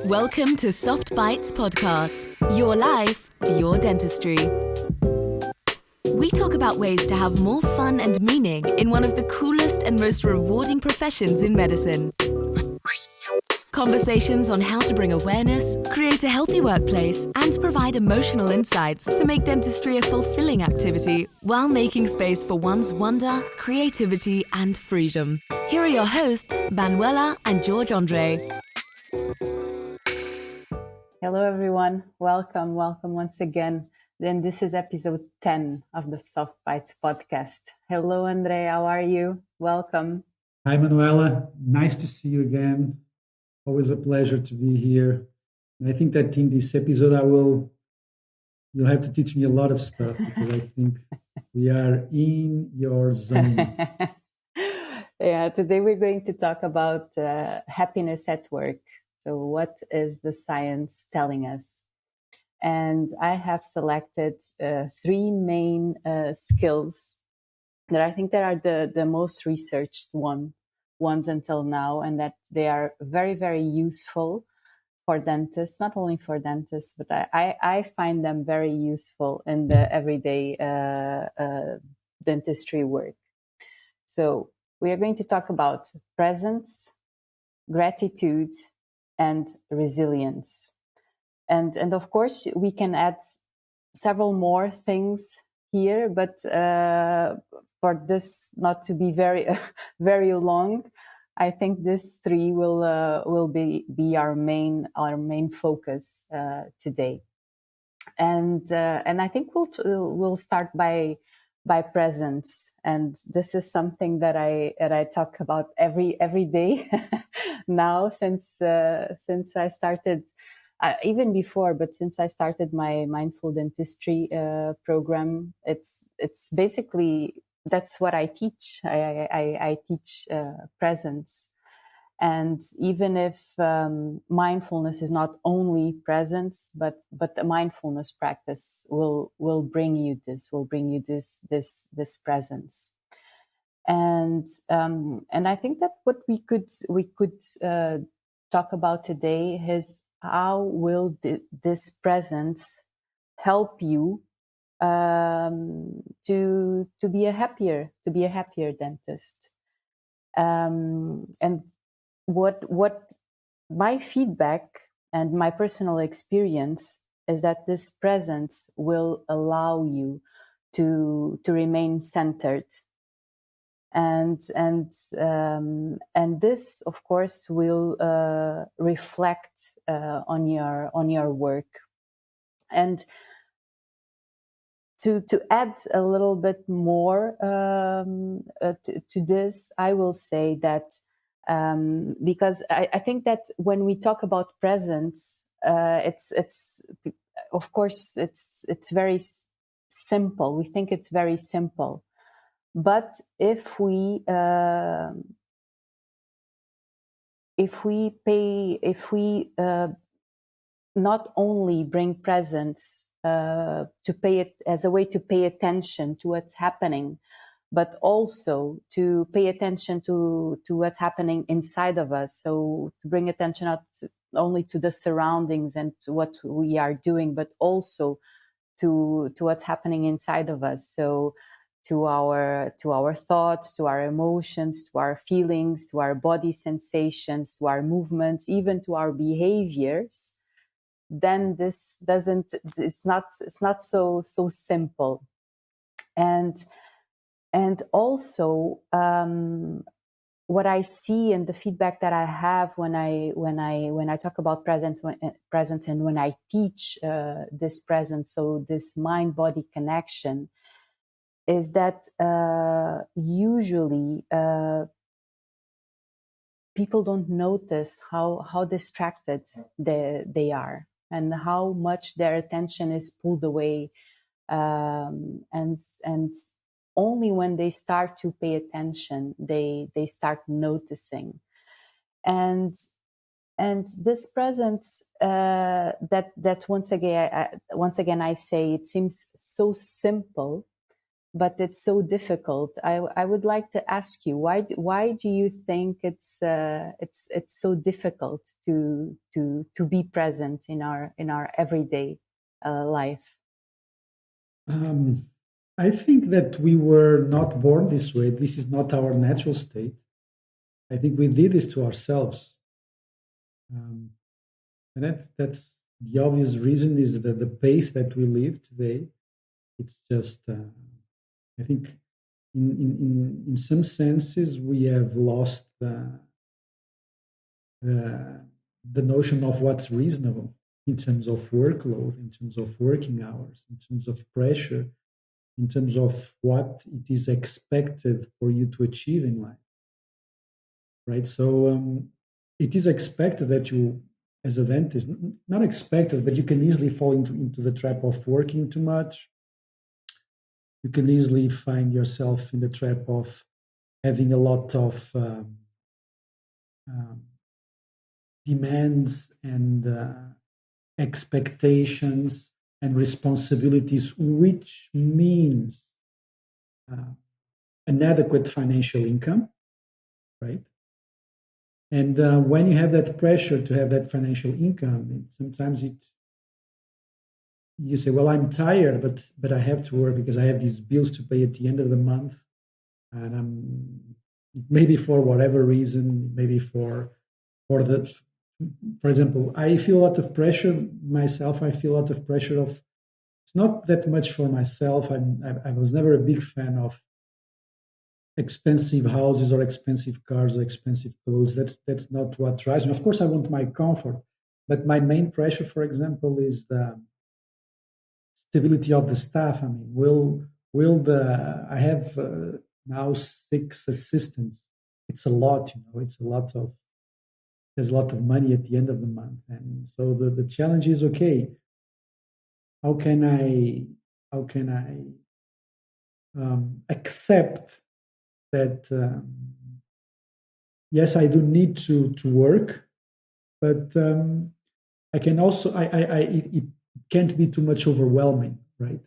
Welcome to Soft Bites Podcast. Your life, your dentistry. We talk about ways to have more fun and meaning in one of the coolest and most rewarding professions in medicine. Conversations on how to bring awareness, create a healthy workplace, and provide emotional insights to make dentistry a fulfilling activity while making space for one's wonder, creativity, and freedom. Here are your hosts, Manuela and George Andre. Hello, everyone. Welcome once again. Then this is episode 10 of the Soft Bites podcast. Hello, Andre. How are you? Welcome. Hi, Manuela. Nice to see you again. Always a pleasure to be here. And I think that in this episode, you'll have to teach me a lot of stuff because I think we are in your zone. Yeah, today we're going to talk about happiness at work. So what is the science telling us? And I have selected three main skills that I think that are the most researched ones until now, and that they are very, very useful for dentists, not only for dentists, but I find them very useful in the everyday dentistry work. So we are going to talk about presence, gratitude, and resilience. And of course, we can add several more things here, but for this not to be very, very long, I think these three will be our main focus today. And I think we'll start by presence, and this is something that I talk about every day now since I started. Even before, but since I started my mindful dentistry program, it's basically that's what I teach. I teach presence, and even if mindfulness is not only presence, but the mindfulness practice will bring you this presence, and I think that what we could talk about today is how will this presence help you to be a happier dentist, and what my feedback and my personal experience is that this presence will allow you to remain centered, and this of course will reflect on your work. And to add a little bit more to this, I will say that because I think that when we talk about presence, it's of course it's very simple. We think it's very simple, but if we not only bring presence to pay it as a way to pay attention to what's happening, but also to pay attention to what's happening inside of us. So to bring attention not only to the surroundings and to what we are doing, but also to what's happening inside of us. So to our thoughts, to our emotions, to our feelings, to our body sensations, to our movements, even to our behaviors, then it's not so simple. And also what I see and the feedback that I have when I talk about present and when I teach this presence, so this mind-body connection, is that usually people don't notice how distracted they are and how much their attention is pulled away, and only when they start to pay attention they start noticing. And this presence that once again I say it seems so simple, but it's so difficult. I would like to ask you, why do you think it's so difficult to be present in our everyday life? I think that we were not born this way. This is not our natural state. I think we did this to ourselves. Um, and that's the obvious reason is that the pace that we live today, it's just, I think in some senses, we have lost the notion of what's reasonable in terms of workload, in terms of working hours, in terms of pressure, in terms of what it is expected for you to achieve in life, right? So it is expected that you, as a dentist, not expected, but you can easily fall into the trap of working too much. You can easily find yourself in the trap of having a lot of um, demands and expectations and responsibilities, which means an adequate financial income, right? And when you have that pressure to have that financial income, sometimes you say, "Well, I'm tired, but I have to work because I have these bills to pay at the end of the month, and maybe for whatever reason, maybe for the." For example, I feel a lot of pressure myself. I feel a lot of pressure of. It's not that much for myself. I was never a big fan of expensive houses or expensive cars or expensive clothes. That's not what drives me. Of course, I want my comfort, but my main pressure, for example, is the stability of the staff. I mean, will the I have now 6 assistants. It's a lot, you know. It's a lot of there's a lot of money at the end of the month, and so the challenge is okay. How can I accept that? Yes, I do need to work, but I can also it can't be too much overwhelming, right?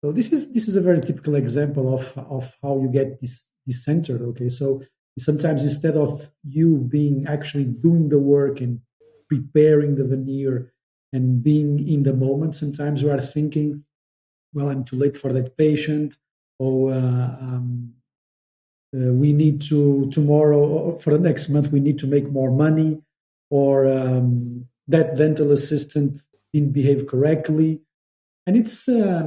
So this is a very typical example of how you get this centered. Okay, so sometimes instead of you being actually doing the work and preparing the veneer and being in the moment, sometimes you are thinking, well, I'm too late for that patient, or we need to tomorrow or for the next month we need to make more money, or that dental assistant didn't behave correctly, and it's a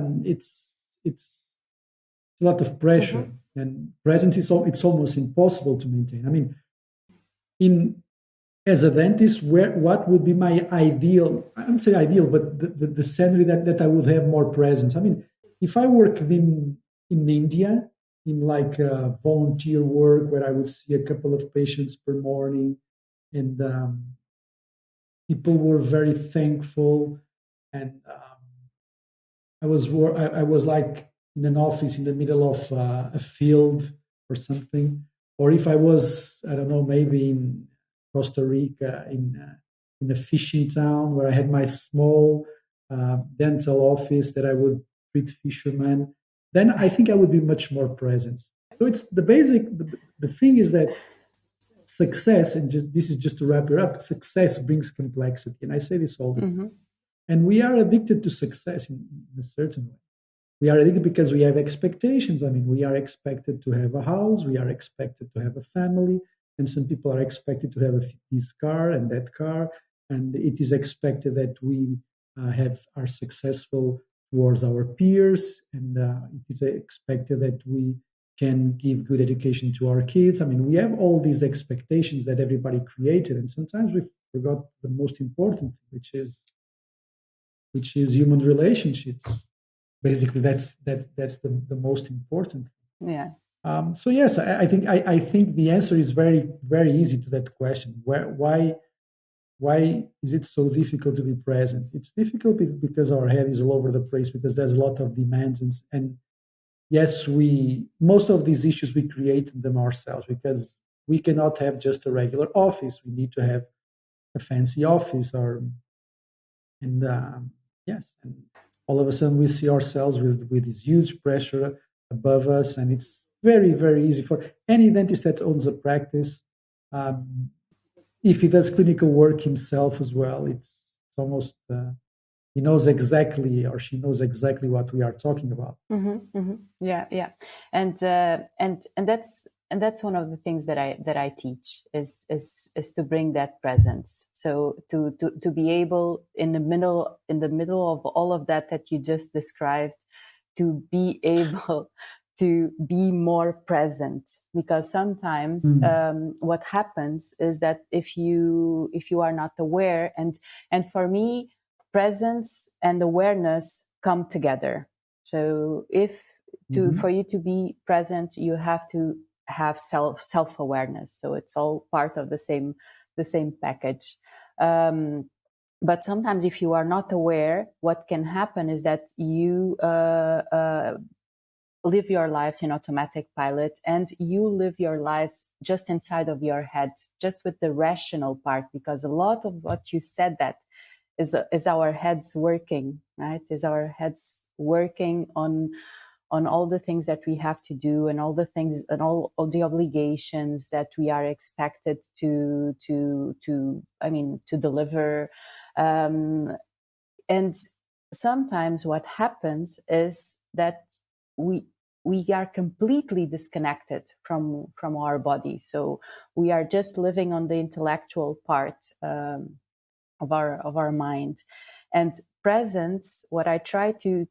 lot of pressure, Mm-hmm. and presence is it's almost impossible to maintain. I mean, in as a dentist, where what would be my ideal? I don't say ideal, but the scenario that I would have more presence. I mean, if I worked in India in like volunteer work where I would see a couple of patients per morning, and people were very thankful, and I was like in an office in the middle of a field or something, or if I was, I don't know, maybe in Costa Rica in a fishing town where I had my small dental office that I would treat fishermen, then I think I would be much more present. So it's the basic. The thing is that success, and this is just to wrap it up. Success brings complexity, and I say this all the time. Mm-hmm. And we are addicted to success in a certain way. We are addicted because we have expectations. I mean, we are expected to have a house, we are expected to have a family, and some people are expected to have this car and that car, and it is expected that we are successful towards our peers, and it is expected that we can give good education to our kids. I mean, we have all these expectations that everybody created, and sometimes we forgot the most important, which is human relationships. Basically, that's the most important. Yeah. So yes, I think the answer is very very easy to that question. Why is it so difficult to be present? It's difficult because our head is all over the place, because there's a lot of demands, and yes, we most of these issues we create them ourselves, because we cannot have just a regular office. We need to have a fancy office, or and yes, and all of a sudden we see ourselves with this huge pressure above us, and it's very, very easy for any dentist that owns a practice. Um, if he does clinical work himself as well, it's almost he knows exactly, or she knows exactly what we are talking about. Yeah, yeah, and that's one of the things that I teach is to bring that presence. So to be able in the middle of all of that you just described, to be able to be more present, because sometimes what happens is that if you are not aware, and for me, presence and awareness come together. So for you to be present, you have to have self-awareness. So it's all part of the same package. But sometimes if you are not aware, what can happen is that you live your lives in automatic pilot, and you live your lives just inside of your head, just with the rational part, because a lot of what you said that is our heads working, right? Is our heads working on all the things that we have to do, and all the things and all the obligations that we are expected to deliver. And sometimes what happens is that we are completely disconnected from our body. So we are just living on the intellectual part of our mind. And presence, what I try to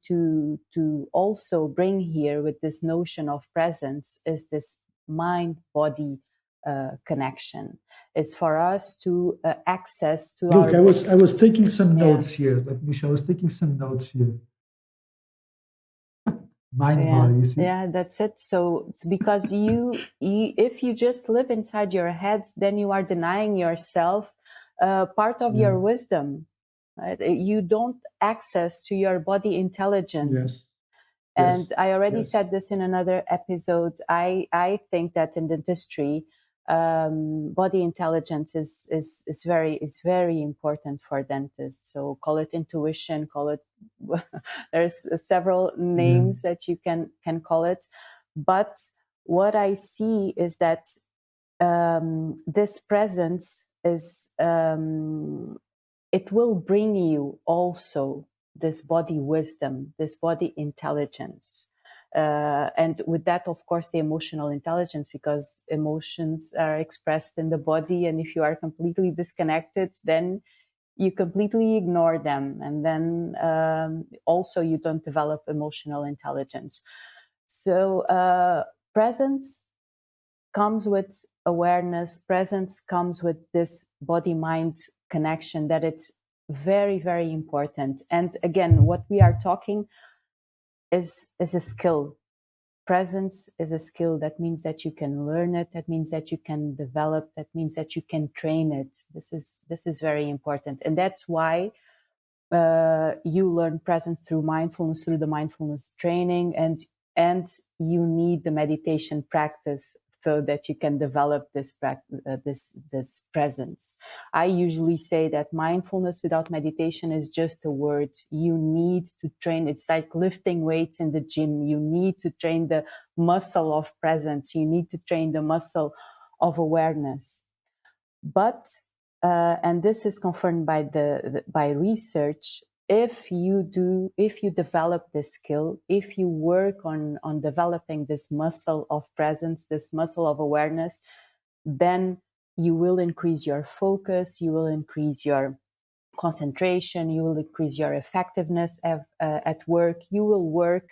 also bring here with this notion of presence, is this mind-body connection. Is for us to access to Look, our. I was taking some notes here. Let me show. I was taking some notes here. Mind body, you see? Yeah, that's it. So it's because you if you just live inside your head, then you are denying yourself part of your wisdom. Right? You don't access to your body intelligence. And I already said this in another episode. I think that in dentistry, body intelligence is very important for dentists. So call it intuition, call it there's several names that you can call it. But what I see is that this presence is it will bring you also this body wisdom, this body intelligence. And with that, of course, the emotional intelligence, because emotions are expressed in the body. And if you are completely disconnected, then you completely ignore them. And then also you don't develop emotional intelligence. So presence comes with awareness. Presence comes with this body-mind connection, that it's very, very important. And again, what we are talking is a skill. Presence is a skill. That means that you can learn it. That means that you can develop. That means that you can train it. This is very important. And that's why you learn presence through mindfulness, through the mindfulness training, and you need the meditation practice so that you can develop this presence. I usually say that mindfulness without meditation is just a word. You need to train. It's like lifting weights in the gym. You need to train the muscle of presence. You need to train the muscle of awareness. But and this is confirmed by research. If you develop this skill, if you work on developing this muscle of presence, this muscle of awareness, then you will increase your focus, you will increase your concentration, you will increase your effectiveness at work. You will work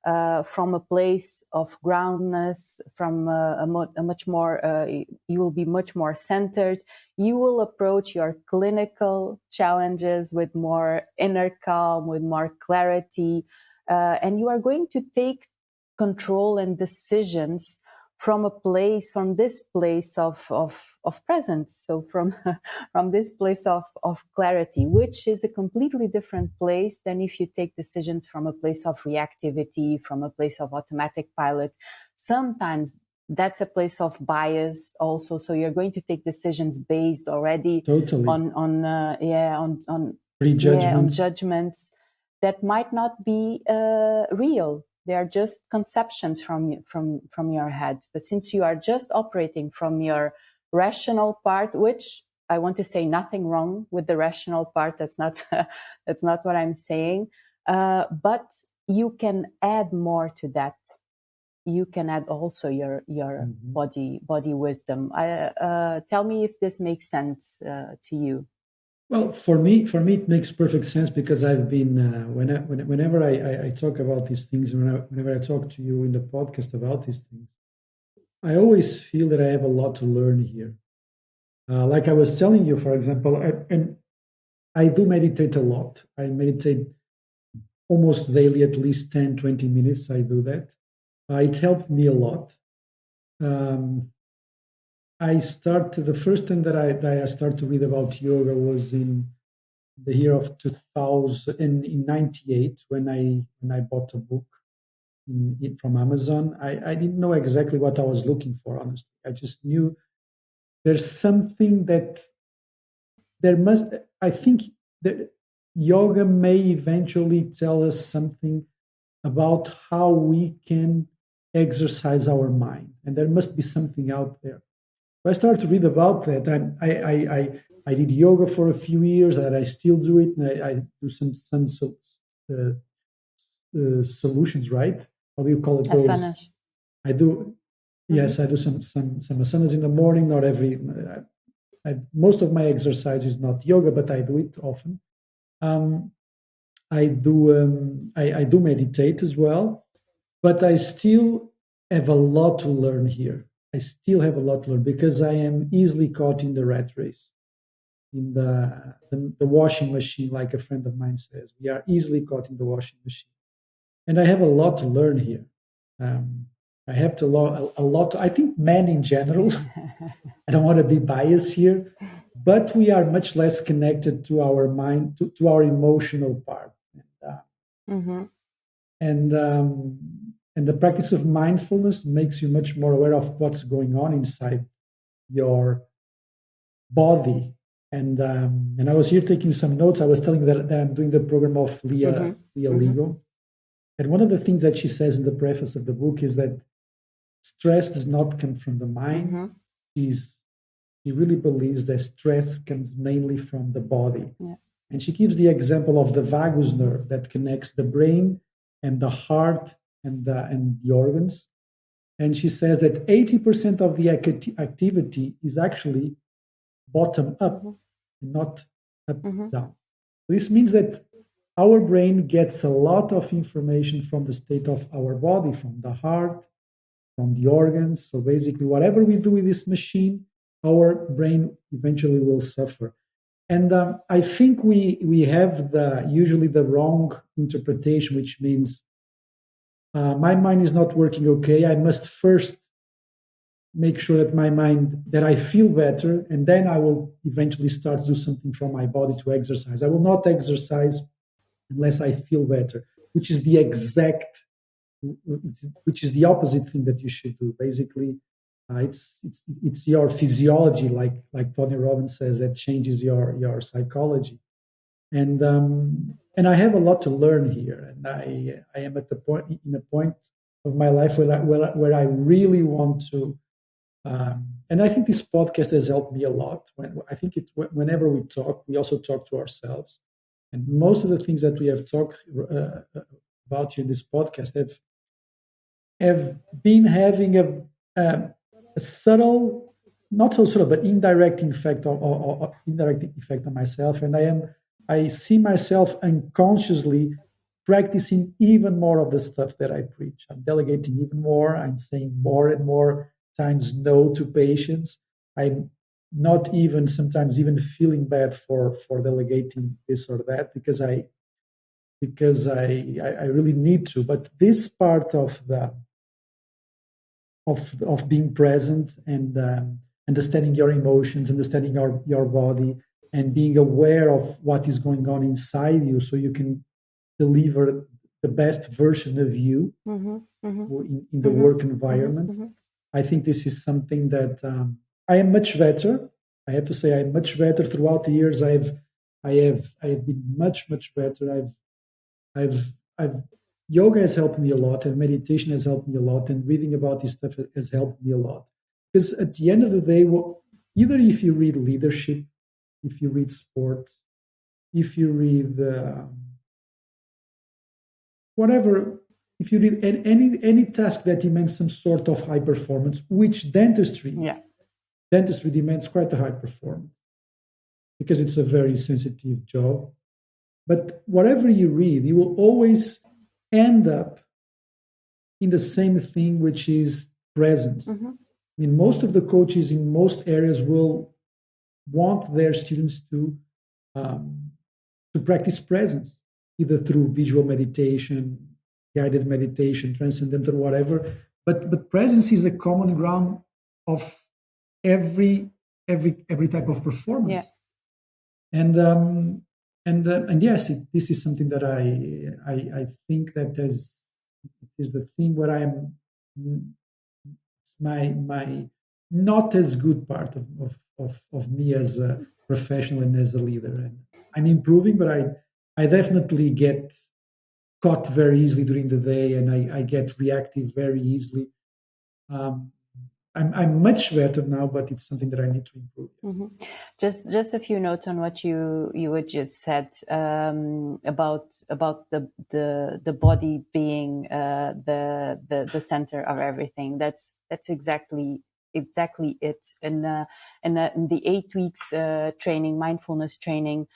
from a place of groundness, from a much more, you will be much more centered. You will approach your clinical challenges with more inner calm, with more clarity, and you are going to take control and decisions from this place of presence. So from this place of clarity, which is a completely different place than if you take decisions from a place of reactivity, from a place of automatic pilot. Sometimes that's a place of bias also. So you're going to take decisions based already on prejudgments, on judgments that might not be real. They are just conceptions from your head. But since you are just operating from your rational part, which I want to say nothing wrong with the rational part. That's not that's not what I'm saying. But you can add more to that. You can add also your body wisdom. Tell me if this makes sense to you. Well, for me, it makes perfect sense because I've been whenever I talk about these things, whenever I talk to you in the podcast about these things, I always feel that I have a lot to learn here. Like I was telling you, for example, and I do meditate a lot. I meditate almost daily, at least 10, 20 minutes. I do that. It helped me a lot. I started the first time that I started to read about yoga was in the year of 2000 in 98 when I bought a book from Amazon. I didn't know exactly what I was looking for, honestly. I just knew there's something that there must, I think that yoga may eventually tell us something about how we can exercise our mind. And there must be something out there. I started to read about that. I did yoga for a few years, and I still do it. And I do some solutions, right? How do you call it? Asanas. I do. Yes, I do some asanas in the morning. Not every. Most of my exercise is not yoga, but I do it often. I do meditate as well, but I still have a lot to learn here. I still have a lot to learn because I am easily caught in the rat race, in the washing machine, like a friend of mine says. We are easily caught in the washing machine. And I have a lot to learn here. I have to learn a lot. I think men in general, I don't want to be biased here, but we are much less connected to our mind, to our emotional part. And the practice of mindfulness makes you much more aware of what's going on inside your body. And I was here taking some notes. I was telling you that I'm doing the program of Leah Ligo. And one of the things that she says in the preface of the book is that stress does not come from the mind. She really believes that stress comes mainly from the body. Yeah. And she gives the example of the vagus nerve that connects the brain and the heart and the organs. And she says that 80% of the activity is actually bottom up, not up down. This means that our brain gets a lot of information from the state of our body, from the heart, from the organs. So basically, whatever we do with this machine, our brain eventually will suffer. And I think we have usually the wrong interpretation, which means my mind is not working okay. I must first make sure that I feel better, and then I will eventually start to do something from my body to exercise. I will not exercise unless I feel better, which is the opposite thing that you should do. Basically, it's your physiology, like Tony Robbins says, that changes your psychology. And I have a lot to learn here, and I am at the point of my life where I really want to. And I think this podcast has helped me a lot. Whenever we talk, we also talk to ourselves. And most of the things that we have talked about here in this podcast have been having a subtle, not so subtle, but indirect effect on myself. And I see myself unconsciously practicing even more of the stuff that I preach. I'm delegating even more. I'm saying more and more times no to patients. I'm not even sometimes even feeling bad for delegating this or that because I really need to. But this part of being present and understanding your emotions, understanding your body, and being aware of what is going on inside you, so you can deliver the best version of you in the work environment. I think this is something that I am much better. I have to say I'm much better throughout the years. I have been much better. I've yoga has helped me a lot, and meditation has helped me a lot, and reading about this stuff has helped me a lot. Because at the end of the day, either if you read leadership, if you read sports, if you read whatever, if you read any task that demands some sort of high performance, which dentistry demands quite a high performance because it's a very sensitive job. But whatever you read, you will always end up in the same thing, which is presence. Mm-hmm. I mean, most of the coaches in most areas will want their students to practice presence, either through visual meditation, guided meditation, transcendental, whatever. But presence is a common ground of every type of performance. And yes, this is something that I think that is the thing where it's my not as good part of me as a professional and as a leader. And I'm improving, but I definitely get caught very easily during the day, and I get reactive very easily. I'm much better now, but it's something that I need to improve. Yes. Mm-hmm. Just a few notes on what you had just said about the body being the center of everything. That's exactly it. In the 8 weeks training, mindfulness training,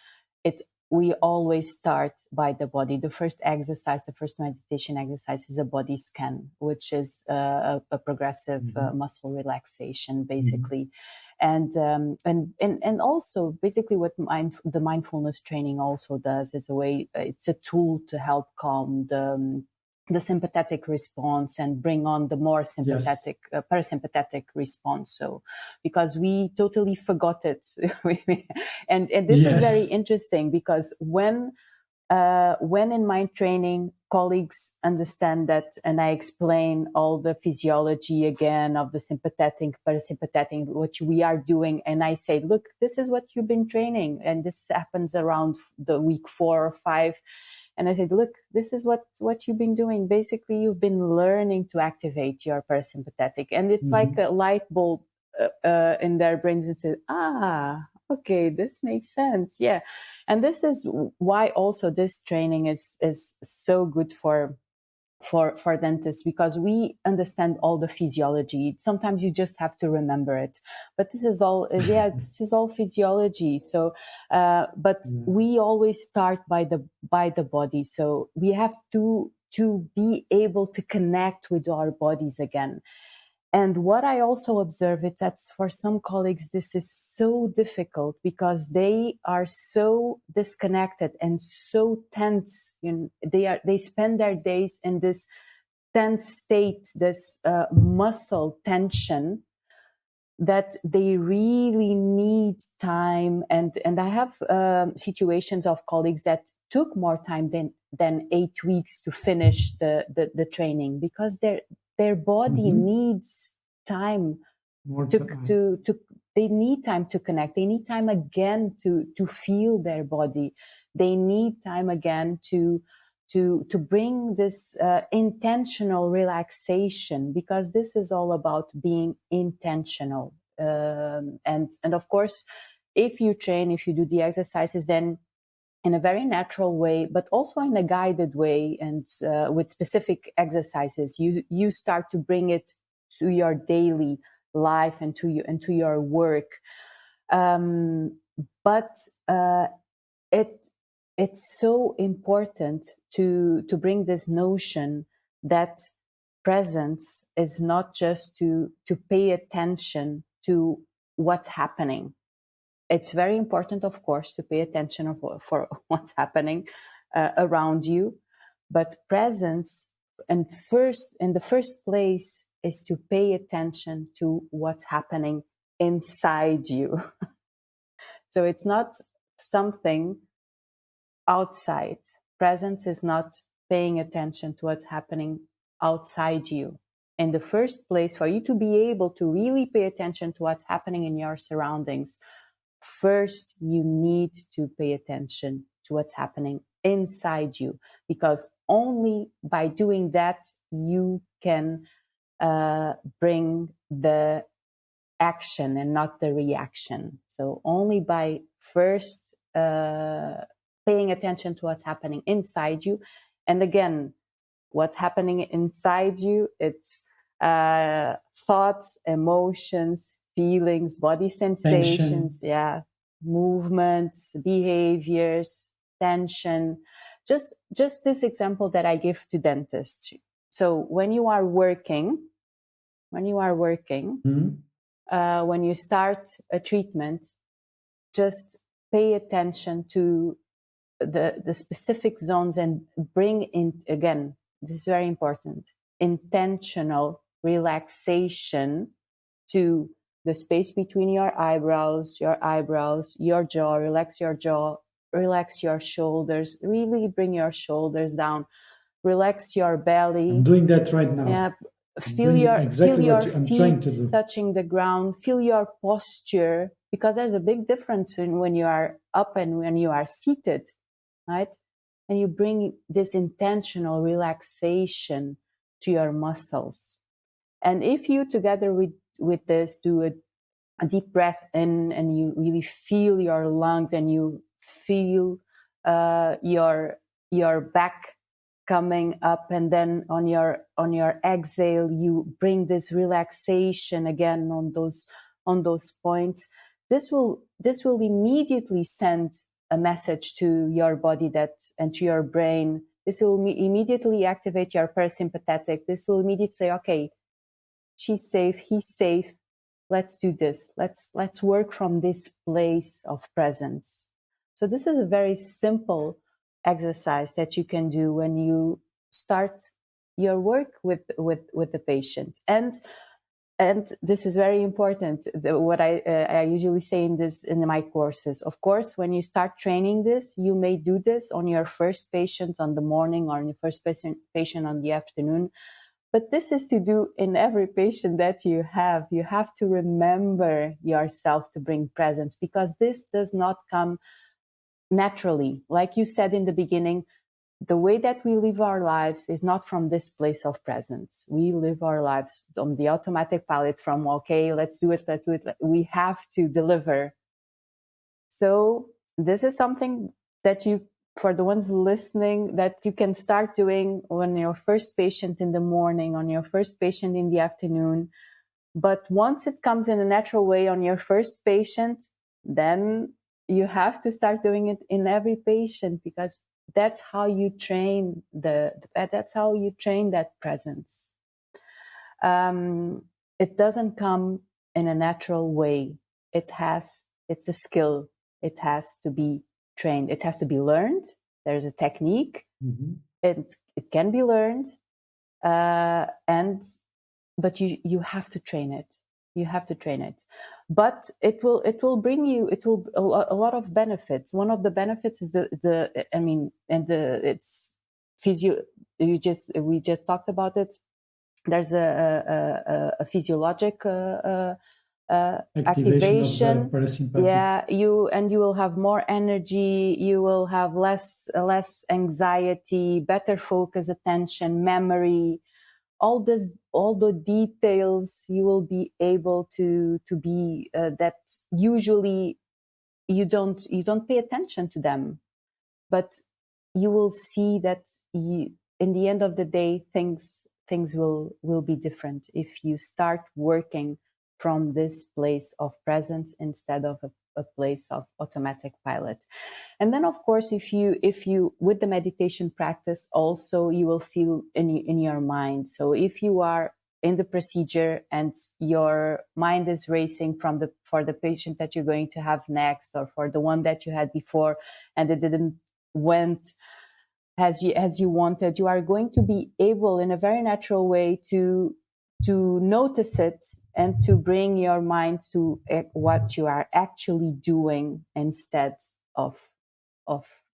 we always start by the body. The first exercise, the first meditation exercise is a body scan, which is a progressive muscle relaxation, basically. And also basically what the mindfulness training also does is it's a tool to help calm the sympathetic response and bring on the more sympathetic, parasympathetic response. So, because we totally forgot it. and this is very interesting because when in mind training, colleagues understand that, and I explain all the physiology again of the sympathetic, parasympathetic, which we are doing. And I say, look, this is what you've been training. And this happens around the week 4 or 5. And I said, look, this is what you've been doing. Basically, you've been learning to activate your parasympathetic. And it's like a light bulb in their brains. It says, okay, this makes sense. Yeah. And this is why also this training is so good for dentists, because we understand all the physiology. Sometimes you just have to remember it, but this is all this is all physiology. So but we always start by the body, so we have to be able to connect with our bodies again. And what I also observe is that for some colleagues, this is so difficult because they are so disconnected and so tense. They spend their days in this tense state, this muscle tension, that they really need time. And I have situations of colleagues that took more time than 8 weeks to finish the training, because their body needs time to they need time to connect. They need time again to feel their body. They need time again to bring this intentional relaxation, because this is all about being intentional. And of course, if you train, if you do the exercises, then in a very natural way, but also in a guided way, and with specific exercises, you start to bring it to your daily life and to your work. But it's so important to bring this notion that presence is not just to pay attention to what's happening. It's very important, of course, to pay attention for what's happening around you. But presence, in the first place, is to pay attention to what's happening inside you. So it's not something outside. Presence is not paying attention to what's happening outside you. In the first place, for you to be able to really pay attention to what's happening in your surroundings, first, you need to pay attention to what's happening inside you, because only by doing that you can bring the action and not the reaction. So only by first paying attention to what's happening inside you. And again, what's happening inside you, it's thoughts, emotions, feelings, body sensations, movements, behaviors, tension. Just this example that I give to dentists. So when you are working, when you start a treatment, just pay attention to the specific zones and bring in, again, this is very important, intentional relaxation to the space between your eyebrows, your jaw, relax your shoulders, really bring your shoulders down, relax your belly. I'm doing that right now. Yeah, feel your feet touching the ground, feel your posture, because there's a big difference in when you are up and when you are seated, right? And you bring this intentional relaxation to your muscles. And if you, together with this, do a deep breath in, and you really feel your lungs, and you feel your back coming up, and then on your exhale you bring this relaxation again on those points. This will immediately send a message to your body and to your brain. This will immediately activate your parasympathetic. This will immediately say, okay, she's safe, he's safe, let's do this, let's work from this place of presence. So this is a very simple exercise that you can do when you start your work with the patient. And this is very important. What I usually say in my courses, of course, when you start training this, you may do this on your first patient on the morning, or on your first patient on the afternoon. But this is to do in every patient that you have. You have to remember yourself to bring presence, because this does not come naturally. Like you said in the beginning, the way that we live our lives is not from this place of presence. We live our lives on the automatic pilot from, okay, let's do it. We have to deliver. So this is something that you, for the ones listening, that you can start doing on your first patient in the morning, on your first patient in the afternoon. But once it comes in a natural way on your first patient, then you have to start doing it in every patient, because that's how you train that's how you train that presence. It doesn't come in a natural way. It's a skill. It has to be trained. It has to be learned. There's a technique. Mm-hmm. It can be learned, but you have to train it. You have to train it, but it will bring you a lot of benefits. One of the benefits is it's physio. We just talked about it. There's a physiologic activation of the parasympathetic. Yeah, you will have more energy. You will have less anxiety, better focus, attention, memory. All the details you will be able to be that usually you don't pay attention to them, but you will see that in the end of the day things will be different if you start working from this place of presence instead of a place of automatic pilot. And then, of course, if you with the meditation practice also, you will feel in your mind. So if you are in the procedure and your mind is racing for the patient that you're going to have next, or for the one that you had before, and it didn't went as you wanted, you are going to be able in a very natural way to notice it and to bring your mind to what you are actually doing instead of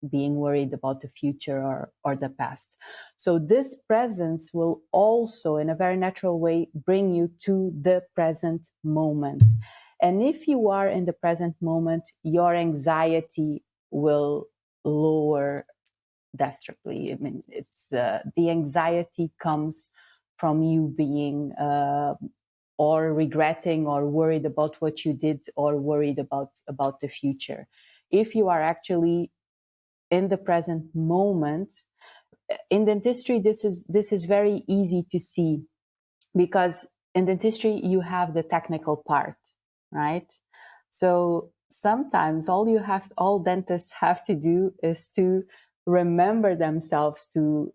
being worried about the future or the past. So this presence will also, in a very natural way, bring you to the present moment. And if you are in the present moment, your anxiety will lower drastically. I mean, it's the anxiety comes from you being or regretting or worried about what you did or worried about the future. If you are actually in the present moment, in dentistry, this is very easy to see, because in dentistry you have the technical part, right? So sometimes all dentists have to do is to remember themselves to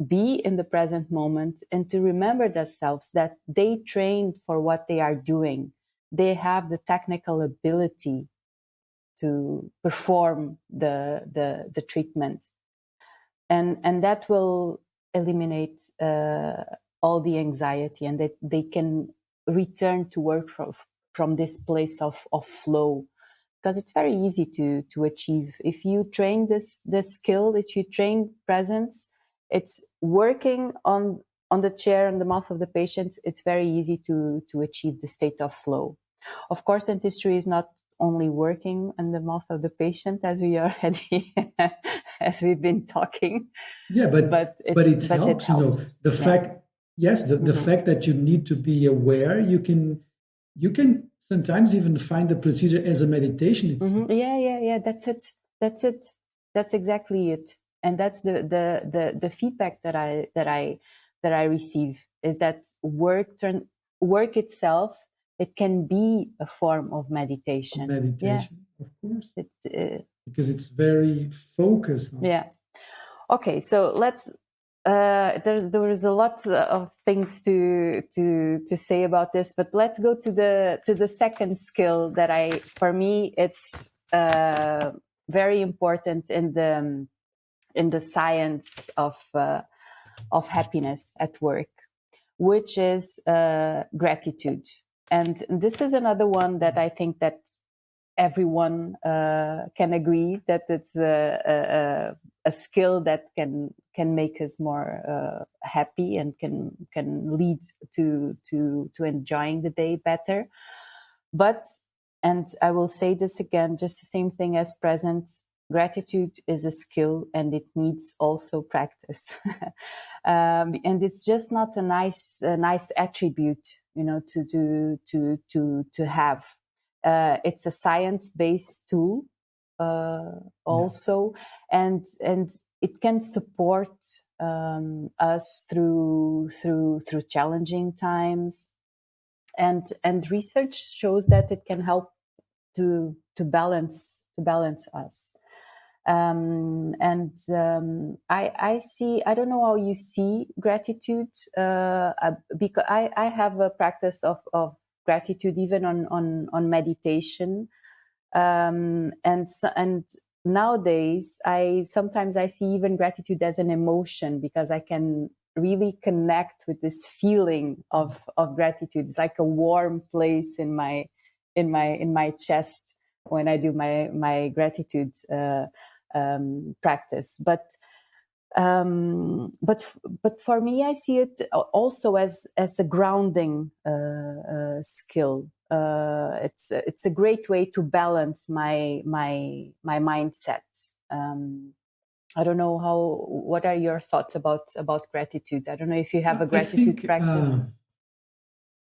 be in the present moment and to remember themselves that they trained for what they are doing. They have the technical ability to perform the treatment, and that will eliminate all the anxiety, and that they can return to work from this place of flow, because it's very easy to achieve if you train this skill, if you train presence. It's working on the chair and the mouth of the patient. It's very easy to achieve the state of flow. Of course, dentistry is not only working on the mouth of the patient, as we already as we've been talking. Yeah, but it helps. You know, the fact, yes, the fact that you need to be aware. You can sometimes even find the procedure as a meditation. Yeah. That's it. That's exactly it. And that's the feedback that I receive, is that work itself, it can be a form of meditation. Of course, because it's very focused. Yeah. Okay, so let's. There is a lot of things to say about this, but let's go to the second skill that for me, it's very important in the science of happiness at work, which is gratitude. And this is another one that I think that everyone can agree that it's a skill that can make us more happy and can lead to enjoying the day better. But, and I will say this again, just the same thing as presence, gratitude is a skill and it needs also practice. And it's just not a nice attribute, to have. It's a science-based tool also, and it can support us through challenging times, and research shows that it can help to balance us. I see, I don't know how you see gratitude, because I have a practice of gratitude even on meditation, and nowadays sometimes I see even gratitude as an emotion, because I can really connect with this feeling of gratitude. It's like a warm place in my chest when I do my gratitude practice. But for me, I see it also as a grounding skill. It's a great way to balance my mindset. I don't know what are your thoughts about gratitude? I don't know if you have a gratitude practice.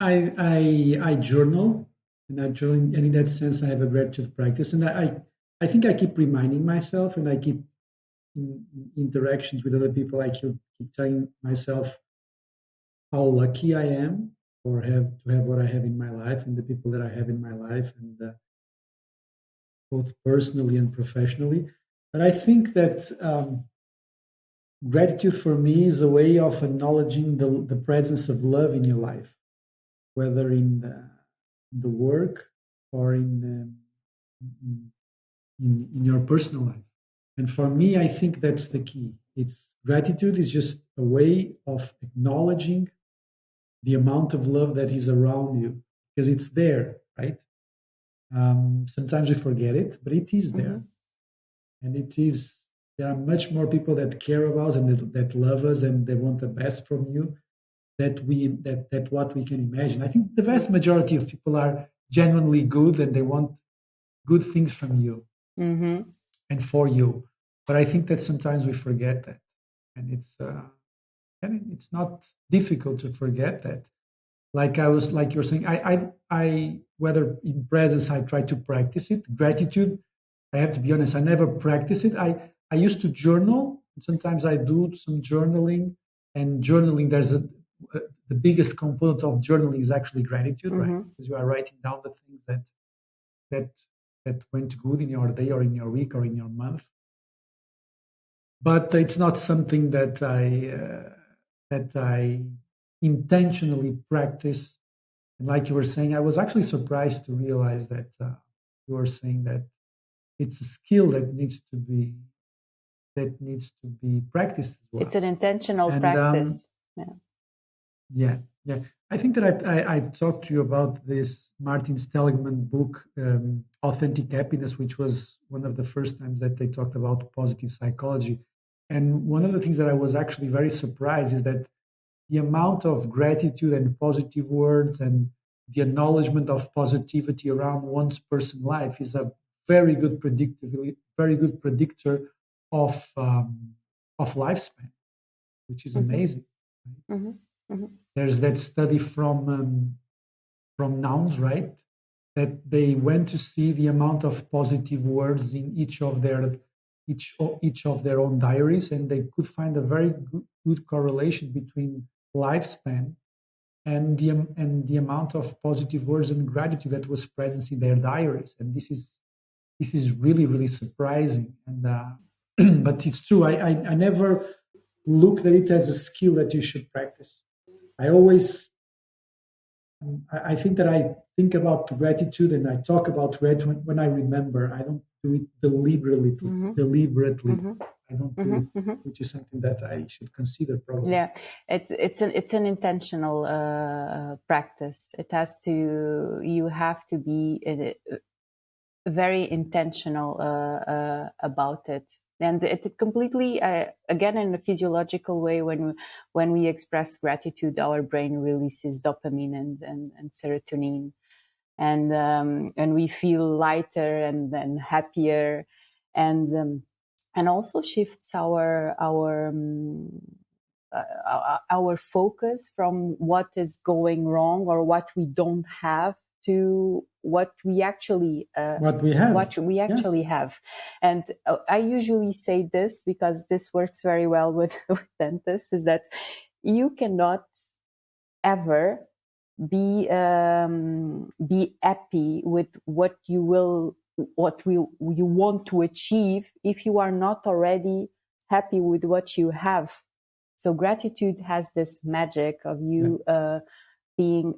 I journal, and in that sense I have a gratitude practice, and I think I keep reminding myself, and I keep in interactions with other people, I keep telling myself how lucky I am to have what I have in my life and the people that I have in my life, and both personally and professionally. But I think that gratitude for me is a way of acknowledging the presence of love in your life, whether in the work or in your personal life. And for me, I think that's the key. Gratitude is just a way of acknowledging the amount of love that is around you, because it's there, right? Sometimes we forget it, but it is there. And there are much more people that care about and that love us, and they want the best from you that what we can imagine. I think the vast majority of people are genuinely good, and they want good things from you and for you. But I think that sometimes we forget that, and it's not difficult to forget that. Like you're saying, I whether in presence I try to practice it. Gratitude, I have to be honest, I never practice it. I used to journal. Sometimes I do some journaling, and journaling the biggest component of journaling is actually gratitude, right? Because you are writing down the things that that went good in your day or in your week or in your month. But it's not something that I intentionally practice. And like you were saying, I was actually surprised to realize that you were saying that it's a skill that needs to be practiced as well. It's an intentional And practice. yeah. I think that I've talked to you about this Martin Seligman book, Authentic Happiness, which was one of the first times that they talked about positive psychology. And one of the things that I was actually very surprised is that the amount of gratitude and positive words and the acknowledgement of positivity around one's personal life is a very good predictor of lifespan, which is amazing. There's that study from nouns, right? That they went to see the amount of positive words in each of their own diaries, and they could find a very good correlation between lifespan and the amount of positive words and gratitude that was present in their diaries. And this is really, really surprising. And but it's true. I never looked at it as a skill that you should practice. I think that I think about gratitude and I talk about gratitude when I remember. I don't do it deliberately. I don't do it, which is something that I should consider probably. Yeah, it's an intentional practice. You have to be very intentional about it. And it completely, again, in a physiological way, when we express gratitude, our brain releases dopamine and serotonin, and we feel lighter and happier, and also shifts our focus from what is going wrong or what we don't have to what we actually have. And I usually say this because this works very well with dentists, is that you cannot ever be happy with what you want to achieve if you are not already happy with what you have. So gratitude has this magic of you being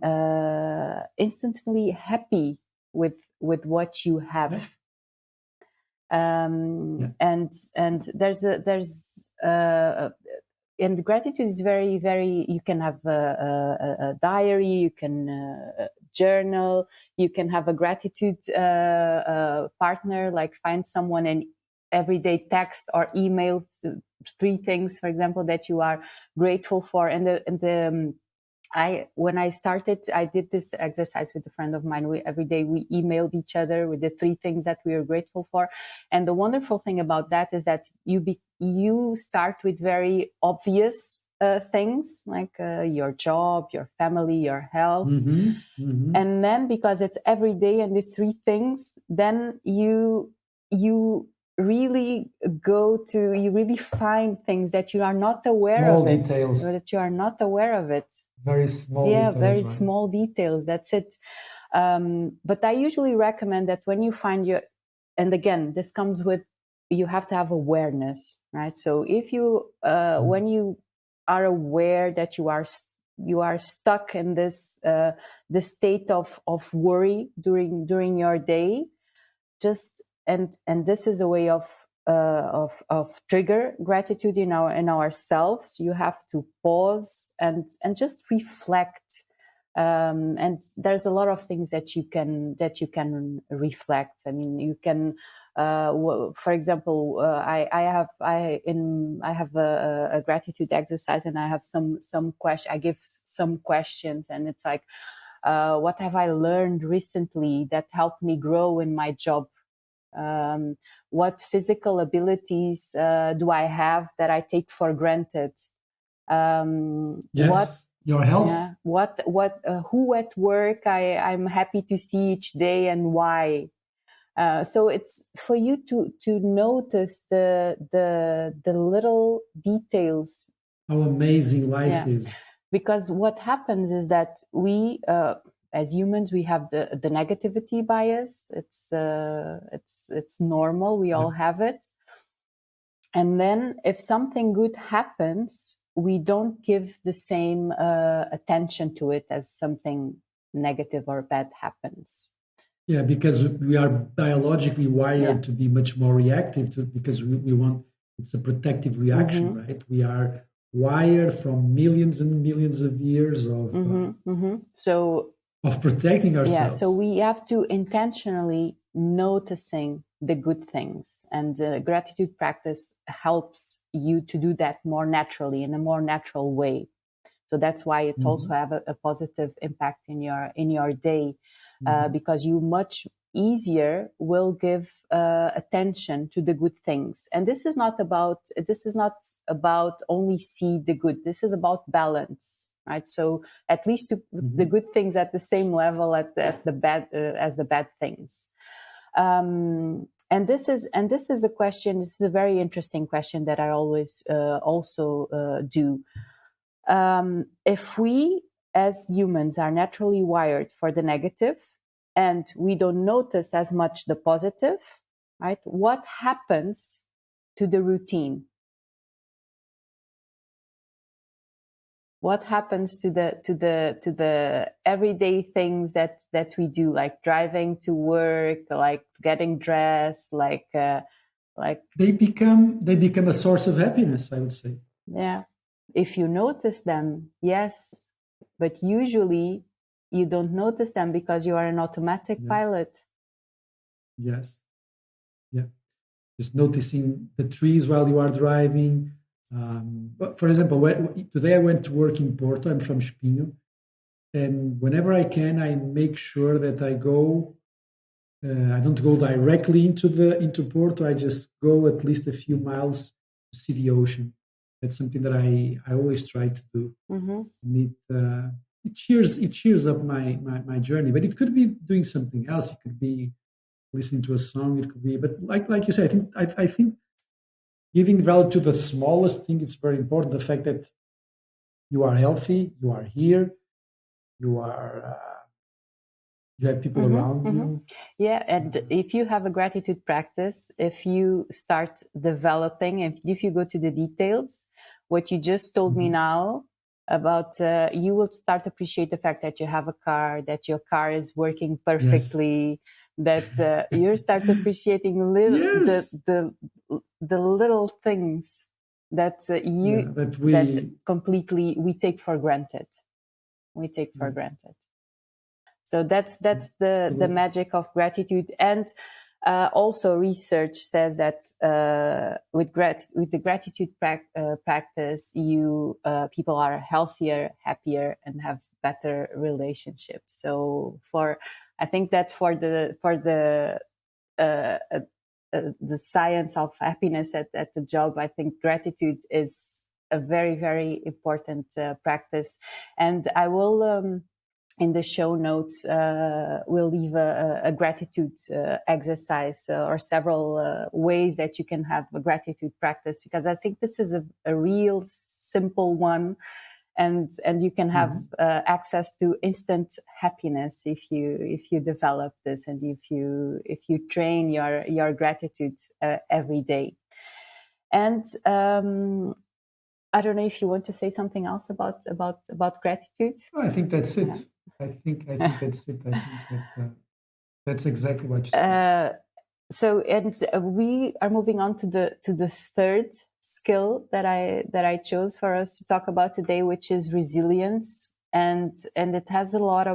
instantly happy with what you have. And there's and gratitude is very, very, you can have a diary, you can journal, you can have a gratitude partner, like find someone and every day text or email 3 things, for example, that you are grateful for. When I started, I did this exercise with a friend of mine. Every day we emailed each other with the 3 things that we are grateful for. And the wonderful thing about that is that you start with very obvious things like your job, your family, your health. And then because it's every day and these 3 things, then you really you really find things that you are not aware of it. Details. That you are not aware of it. Very small details. Very small details. That's it. But I usually recommend that when you find and again, this comes with, you have to have awareness, right? So if you, when you are aware that you are stuck in this state of worry during your day, and this is a way of trigger gratitude in ourselves. You have to pause and just reflect. And there's a lot of things that you can reflect. I mean, you can, for example, I have a gratitude exercise, and I have some question. I give some questions, and it's like, what have I learned recently that helped me grow in my job? What physical abilities do I have that I take for granted? Yes, your health. Yeah, who at work I'm happy to see each day and why. So it's for you to notice the little details. How amazing life is. Because what happens is that we, as humans, we have the negativity bias. It's normal. We all have it. And then if something good happens, we don't give the same attention to it as something negative or bad happens. Yeah, because we are biologically wired to be much more reactive because we want, it's a protective reaction, right? We are wired from millions and millions of years of protecting ourselves. Yeah, so we have to intentionally noticing the good things, and gratitude practice helps you to do that more naturally, in a more natural way. So that's why it's also have a positive impact in your day, because you much easier will give attention to the good things. And this is not about only see the good. This is about balance, right? So at least to the good things at the same level at the bad as the bad things. And this is a question. This is a very interesting question that I always also do. If we as humans are naturally wired for the negative and we don't notice as much the positive, right? What happens to the routine? What happens to the everyday things that we do, like driving to work, like getting dressed, like they become a source of happiness, I would say. Yeah. If you notice them, yes, but usually you don't notice them because you are an automatic pilot. Yes. Yeah. Just noticing the trees while you are driving. But for example, today I went to work in Porto. I'm from Espinho. And whenever I can, I make sure that I go. I don't go directly into Porto. I just go at least a few miles to see the ocean. That's something that I always try to do. And it cheers up my journey. But it could be doing something else. It could be listening to a song. It could be, but like you said, I think giving value to the smallest thing is very important. The fact that you are healthy, you are here, you have people around you. Yeah, and if you have a gratitude practice, if you start developing, if you go to the details, what you just told me now about, you will start to appreciate the fact that you have a car, that your car is working perfectly, that you start appreciating the little things that that completely we take for granted. We take for granted. So that's the magic of gratitude. And also research says that with the gratitude practice, people are healthier, happier, and have better relationships. So I think that for the science of happiness at the job, I think gratitude is a very, very important practice. And I will, in the show notes, we'll leave a gratitude exercise or several ways that you can have a gratitude practice, because I think this is a real simple one. And you can have access to instant happiness if you develop this, and if you train your gratitude every day. And I don't know if you want to say something else about gratitude. I think that's it. Yeah. I think that's it. I think that's exactly what you said. So, and we are moving on to the third skill that I chose for us to talk about today, which is resilience, and it has a lot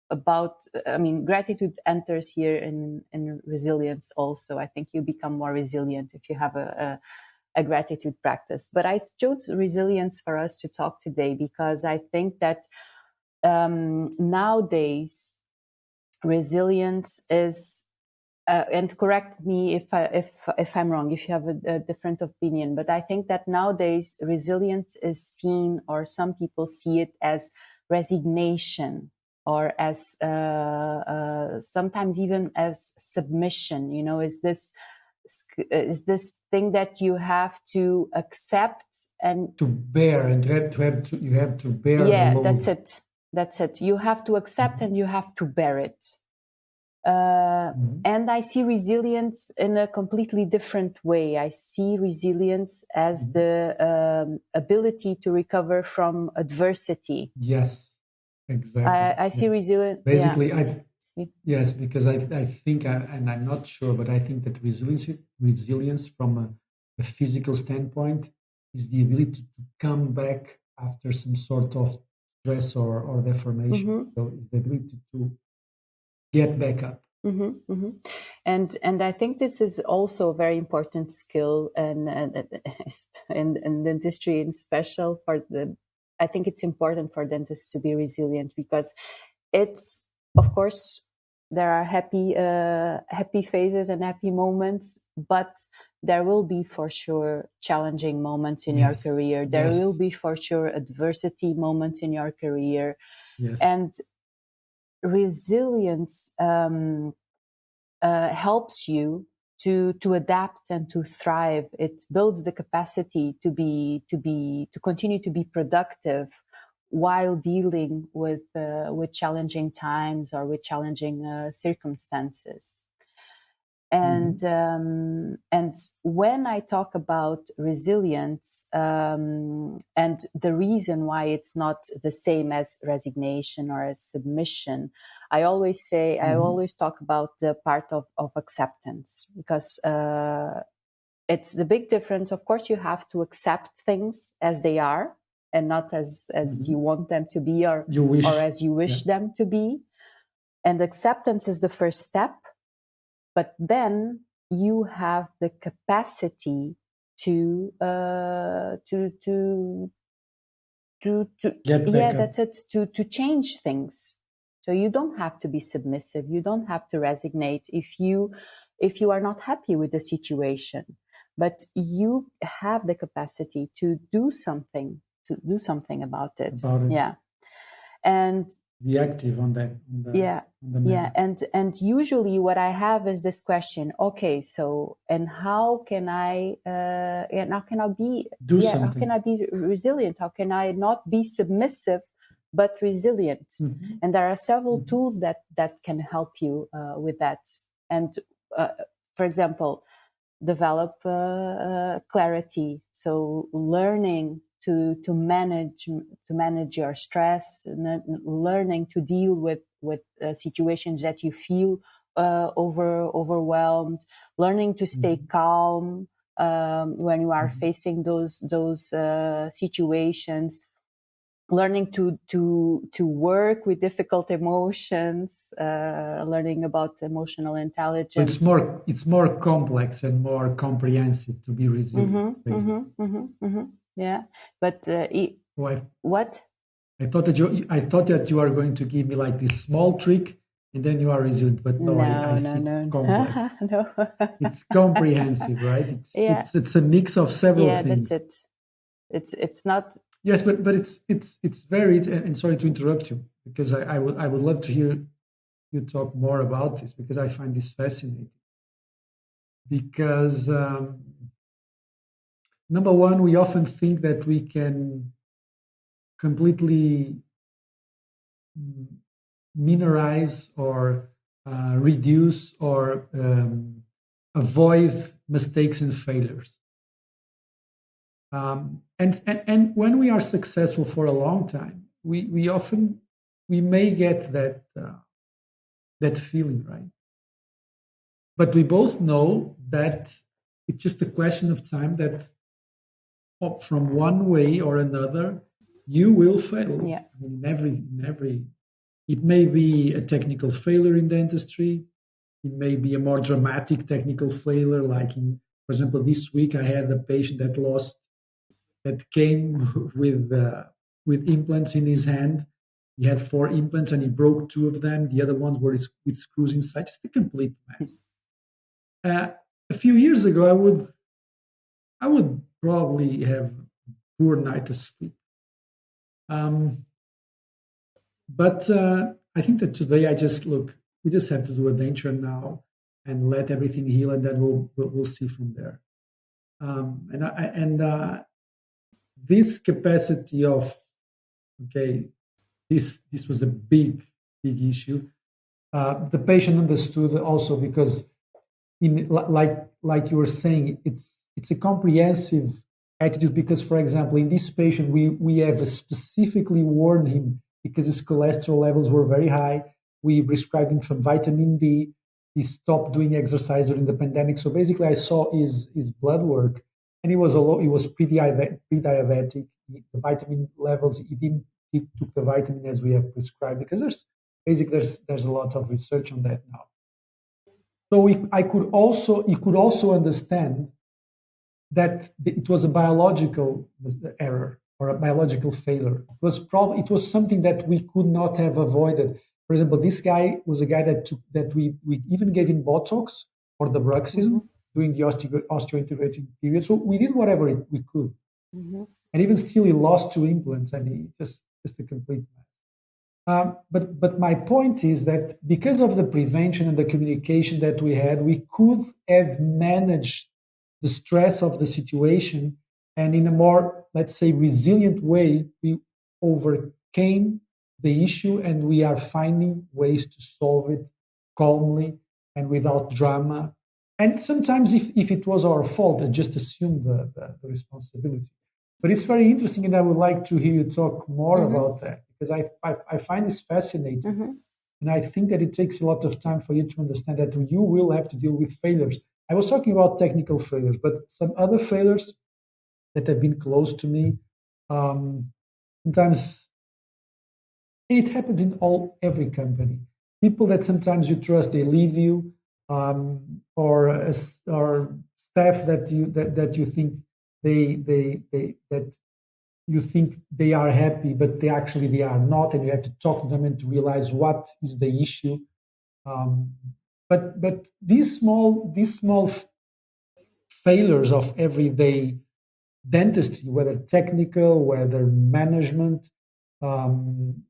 about. I mean, gratitude enters here in resilience also. I think you become more resilient if you have a gratitude practice. But I chose resilience for us to talk today because I think that nowadays resilience is and correct me if I'm wrong, if you have a different opinion, but I think that nowadays resilience is seen, or some people see it as resignation, or as sometimes even as submission. Is this thing that you have to accept and to bear, and you have to bear the load. That's it. You have to accept and you have to bear it. And I see resilience in a completely different way. I see resilience as the ability to recover from adversity. Yes, exactly. I see resilience. Basically, yes, because I think, and I'm not sure, but I think that resilience from a physical standpoint is the ability to come back after some sort of stress or deformation. So it's the ability to get back up. And I think this is also a very important skill, and in dentistry, in special I think it's important for dentists to be resilient, because it's, of course, there are happy phases and happy moments, but there will be for sure challenging moments in your career. There will be for sure adversity moments in your career. And resilience helps you to adapt and to thrive. It builds the capacity to continue to be productive while dealing with challenging times or with challenging circumstances. And when I talk about resilience, and the reason why it's not the same as resignation or as submission, I always talk about the part of acceptance, because it's the big difference. Of course, you have to accept things as they are, and not as you want them to be, or as you wish them to be. And acceptance is the first step. But then you have the capacity to get back up. That's it, to change things. So you don't have to be submissive. You don't have to resignate if you are not happy with the situation. But you have the capacity to do something about it. Yeah, and reactive on that. And usually what I have is this question: okay, so and how can I be something? How can I be resilient? How can I not be submissive but resilient? And there are several tools that can help you with that. And for example, develop clarity. So learning to manage your stress, learning to deal with situations that you feel overwhelmed, learning to stay calm when you are facing those situations, learning to work with difficult emotions, learning about emotional intelligence. It's more complex and more comprehensive to be resilient. Yeah, but what? I thought that you are going to give me like this small trick, and then you are resilient. But no, I see it's complex. No. It's comprehensive, right? It's a mix of several things. Yeah, that's it. It's not. Yes, but it's varied. And sorry to interrupt you, because I would love to hear you talk more about this, because I find this fascinating. Because number one, we often think that we can completely minimize or reduce or avoid mistakes and failures. And when we are successful for a long time, we often may get that feeling, right? But we both know that it's just a question of time, that from one way or another, you will fail. Yeah. I mean, in every, it may be a technical failure in dentistry. It may be a more dramatic technical failure, like for example, this week I had a patient that came with implants in his hand. He had 4 implants and he broke 2 of them. The other ones were with screws inside. Just a complete mess. A few years ago, I would probably have poor night of sleep. Um, but I think that today I just look. We just have to do a denture now and let everything heal, and then we'll see from there. And this capacity of, okay, this was a big issue. The patient understood also because like you were saying, it's a comprehensive attitude because, for example, in this patient, we have specifically warned him because his cholesterol levels were very high. We prescribed him some vitamin D. He stopped doing exercise during the pandemic. So basically, I saw his blood work, and he was a low. He was pre-diabetic. The vitamin levels, he didn't. He took the vitamin as we have prescribed because there's a lot of research on that now. So he could also understand that it was a biological error or a biological failure. It was something that we could not have avoided. For example, this guy was a guy that we even gave him Botox or the bruxism during the osteointegrating period. So we did whatever we could, and even still, he lost 2 implants, and he just a complete mess. But my point is that because of the prevention and the communication that we had, we could have managed the stress of the situation, and in a more, let's say, resilient way, we overcame the issue, and we are finding ways to solve it calmly and without drama. And sometimes, if it was our fault, I just assume the responsibility. But it's very interesting, and I would like to hear you talk more about that because I find this fascinating. And I think that it takes a lot of time for you to understand that you will have to deal with failures. I was talking about technical failures, but some other failures that have been close to me. Sometimes it happens in every company. People that sometimes you trust, they leave you, or staff that you think that you think they are happy, but they are not, and you have to talk to them and to realize what is the issue. But these small failures of everyday dentistry, whether technical, whether management,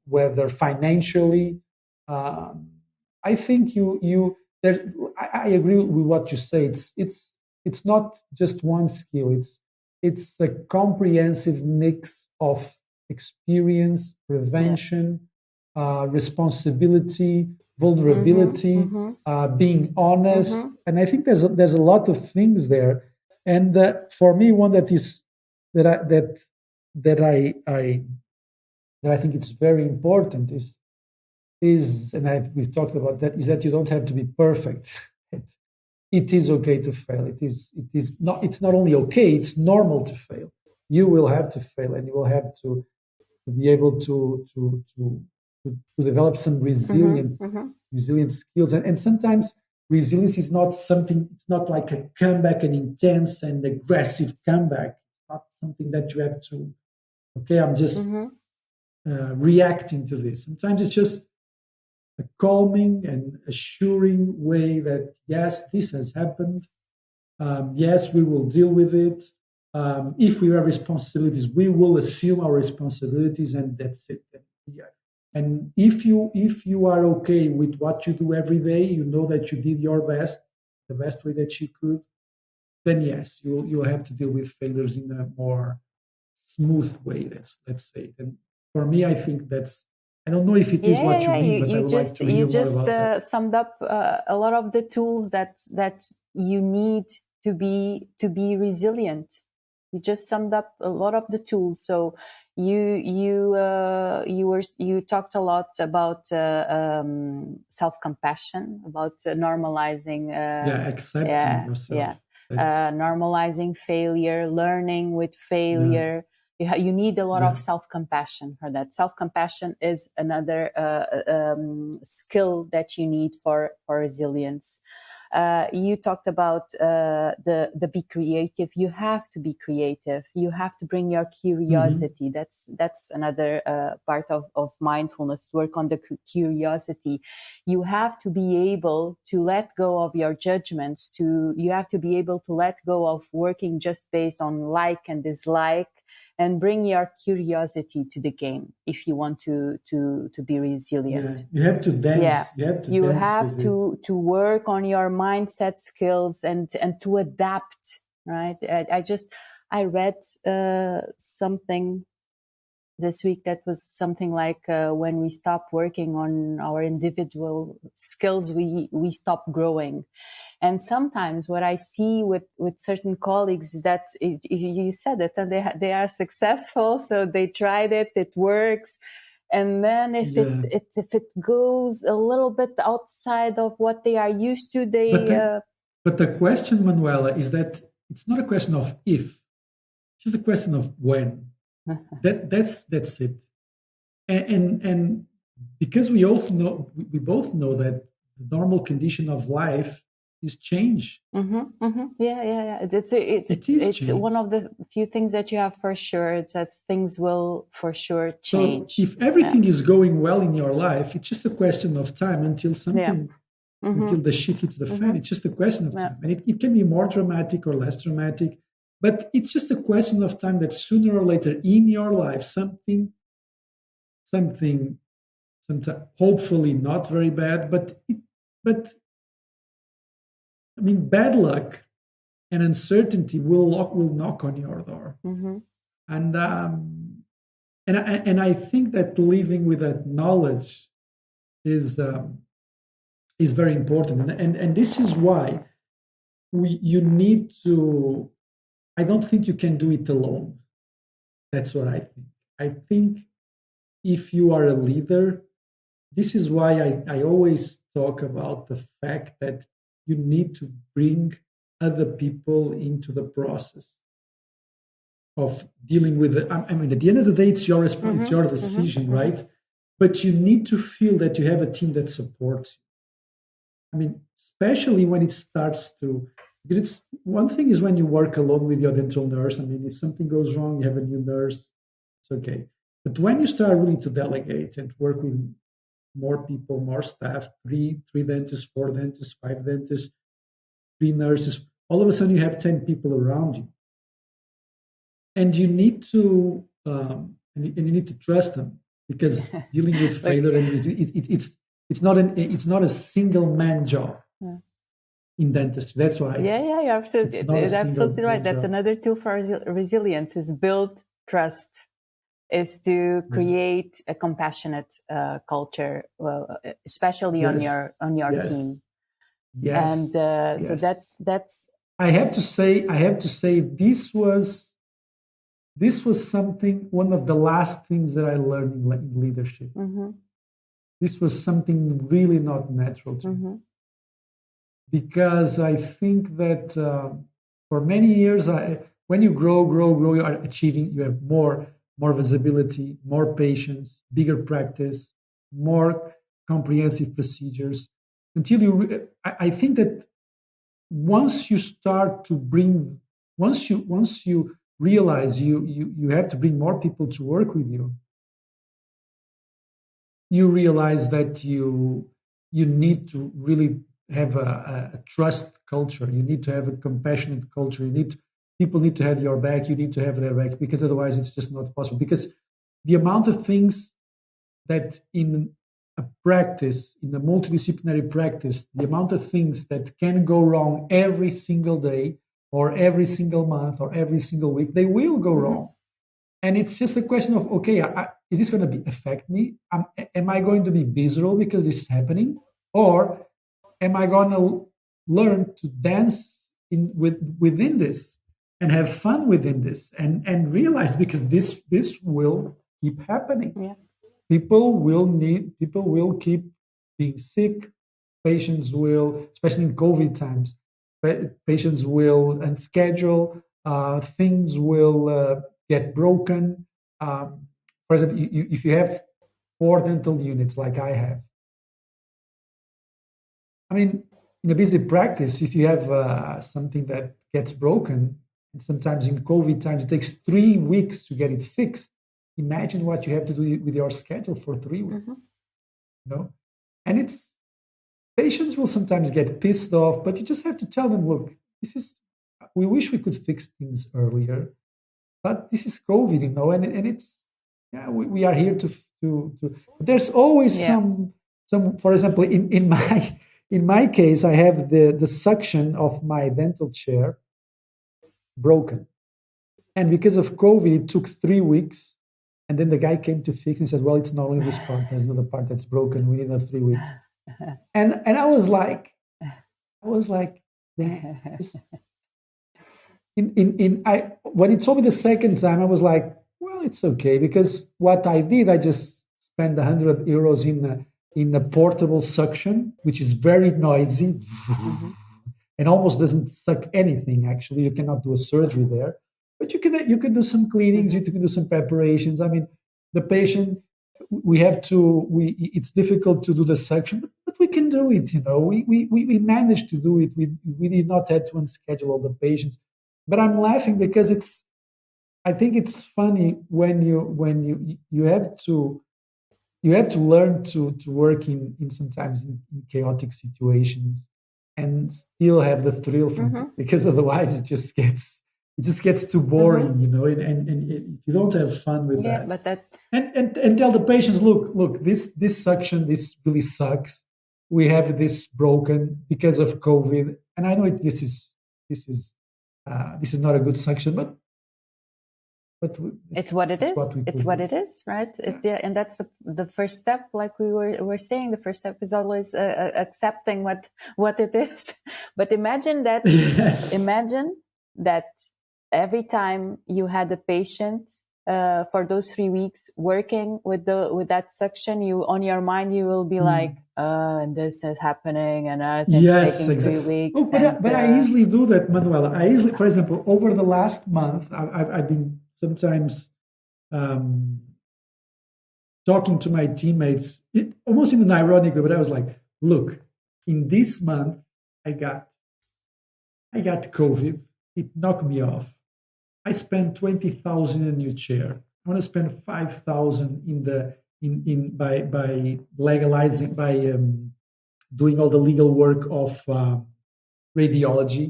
whether financially, I think I agree with what you say. It's not just one skill. It's a comprehensive mix of experience, prevention, responsibility, vulnerability, being honest, and I think there's a lot of things there. And for me, one that is that I that I think it's very important is and we've talked about that, is that you don't have to be perfect. It is okay to fail. It's not only okay, it's normal to fail. You will have to fail, and you will have to be able to develop some resilient skills. And sometimes resilience is not something, it's not like a comeback, an intense and aggressive comeback. It's not something that you have to, okay, I'm just reacting to this. Sometimes it's just a calming and assuring way that, yes, this has happened. Yes, we will deal with it. If we have responsibilities, we will assume our responsibilities, and that's it. Yeah. And if you are okay with what you do every day, you know that you did your best, the best way that you could, then yes, you'll have to deal with failures in a more smooth way. Let's say. And for me, I think that's. I don't know if it is what you mean, but I would like to hear more about that. Summed up a lot of the tools that you need to be resilient. You just summed up a lot of the tools. So you talked a lot about self-compassion, about normalizing accepting yourself. Normalizing failure, learning with failure. You need a lot of self-compassion for that. Self-compassion is another skill that you need for resilience. You talked about the be creative. You have to be creative. You have to bring your curiosity. That's another part of mindfulness. Work on the curiosity. You have to be able to let go of your judgments. You have to be able to let go of working just based on like and dislike, and bring your curiosity to the game if you want to be resilient. Yeah, you have to dance. Yeah. You have to work on your mindset skills and to adapt, right? I read something this week that was something like when we stop working on our individual skills, we stop growing. And sometimes what I see with certain colleagues is that you said it, and they are successful, so they tried it, it works. And then if it goes a little bit outside of what they are used to, But the question, Manuela, is that it's not a question of if, it's just a question of when. That's it. And because we both know that the normal condition of life is change. Yeah. It's one of the few things that you have for sure. It's that things will for sure change. So if everything is going well in your life, it's just a question of time until something, until the shit hits the fan. It's just a question of time. And it can be more dramatic or less dramatic, but it's just a question of time that sooner or later in your life, something, hopefully not very bad, but I mean, bad luck and uncertainty will knock on your door, and I think that living with that knowledge is very important, and this is why you need to. I don't think you can do it alone. That's what I think. I think if you are a leader, this is why I always talk about the fact that you need to bring other people into the process of dealing with it. I mean, at the end of the day, it's your response, it's your decision, right? But you need to feel that you have a team that supports you. I mean, especially when it starts to, because it's one thing is when you work alone with your dental nurse. I mean, if something goes wrong, you have a new nurse, it's okay. But when you start really to delegate and work with more people, more staff, three dentists, 4 dentists, 5 dentists, 3 nurses, all of a sudden you have 10 people around you. And you need to and you need to trust them, because dealing with failure and it's not a single man job in dentistry. That's why you're absolutely right. That's another tool for resilience, is build trust, is to create a compassionate culture, especially on your team. Yes. And so that's. I have to say, this was something, one of the last things that I learned in leadership. This was something really not natural to me, because I think that for many years, when you grow, you are achieving. You have more visibility, more patience, bigger practice, more comprehensive procedures. Until I think that once you start to bring, once you realize you have to bring more people to work with you, you realize that you need to really have a trust culture. You need to have a compassionate culture. People need to have your back. You need to have their back, because otherwise it's just not possible. Because the amount of things that in a practice, in a multidisciplinary practice, the amount of things that can go wrong every single day or every single month or every single week, they will go wrong. And it's just a question of, okay, is this going to affect me? Am I going to be miserable because this is happening? Or am I going to learn to dance within this and have fun within this and realize, because this will keep happening. Yeah. People will keep being sick. Patients will, especially in COVID times, patients will unschedule. Things will get broken. For example, if you have 4 dental units like I have, I mean, in a busy practice, if you have something that gets broken, and sometimes in COVID times it takes 3 weeks to get it fixed. Imagine what you have to do with your schedule for 3 weeks. Mm-hmm. You know, and it's patients will sometimes get pissed off, but you just have to tell them, look, this is. We wish we could fix things earlier, but this is COVID, you know, and it's we are here to. There's always Yeah. some. For example, in my case, I have the suction of my dental chair broken, and because of COVID, it took 3 weeks, and then the guy came to fix and said, well, it's not only this part, there's another part that's broken. We need another 3 weeks, and I was like, damn. When he told me the second time, I was like, well, it's okay, because what I did, I just spent €100 in a portable suction, which is very noisy Mm-hmm. and almost doesn't suck anything. Actually, you cannot do a surgery there, but you can do some cleanings, Mm-hmm. you can do some preparations. I mean, the patient, we have to. It's difficult to do the suction, but we can do it. You know, we managed to do it. We did not have to unschedule all the patients. But I'm laughing because I think it's funny when you have to learn to work in sometimes in chaotic situations and still have the thrill from Mm-hmm. it, because otherwise it just gets too boring, Mm-hmm. you know, and if you don't have fun with Yeah, that, but that. and tell the patients, look, this suction, this really sucks. We have this broken because of COVID, and I know this is not a good suction, but It's what it it's is. what we It's could what do. it is, right? Yeah. Yeah, and that's the first step. Like we were saying, the first step is always accepting what it is. But imagine that. Yes. Imagine that every time you had a patient for those 3 weeks working with that suction, you on your mind you will be like, and this is happening, and it's Yes, taking 3 exactly. weeks. Oh, but I easily do that, Manuela. For example, over the last month, I've been sometimes talking to my teammates, almost in an ironic way, but I was like, look, in this month, I got COVID. It knocked me off. I spent 20,000 in a new chair. I want to spend 5,000 by legalizing, by doing all the legal work of radiology.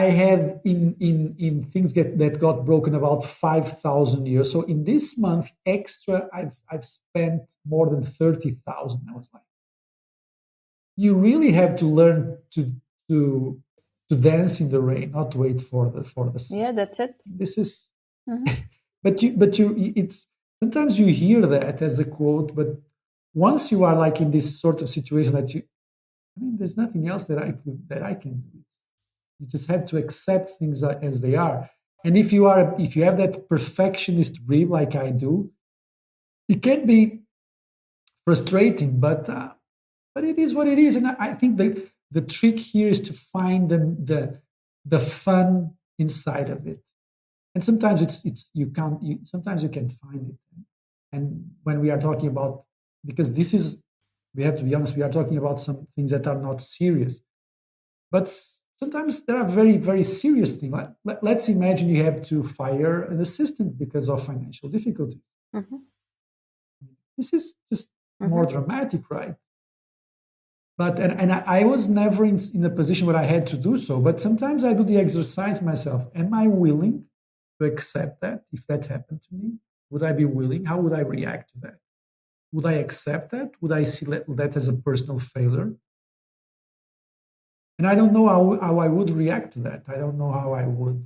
I had in things that got broken about 5,000 euros. So in this month extra, I've spent more than 30,000. I was like, you really have to learn to dance in the rain, not wait for the sun. Yeah, that's it. This is, Mhm. but it's sometimes you hear that as a quote, but once you are like in this sort of situation there's nothing else that I can do. You just have to accept things as they are. And if you have that perfectionist dream like I do, it can be frustrating, but it is what it is. And I think the trick here is to find the fun inside of it. And sometimes sometimes you can find it. And when we are talking about, because we have to be honest, we are talking about some things that are not serious, but sometimes there are very, very serious things. Let's imagine you have to fire an assistant because of financial difficulty. Mm-hmm. This is just more Mm-hmm. dramatic, right? But and I was never in a position where I had to do so. But sometimes I do the exercise myself. Am I willing to accept that if that happened to me? Would I be willing? How would I react to that? Would I accept that? Would I see that as a personal failure? And I don't know how I would react to that. I don't know how I would.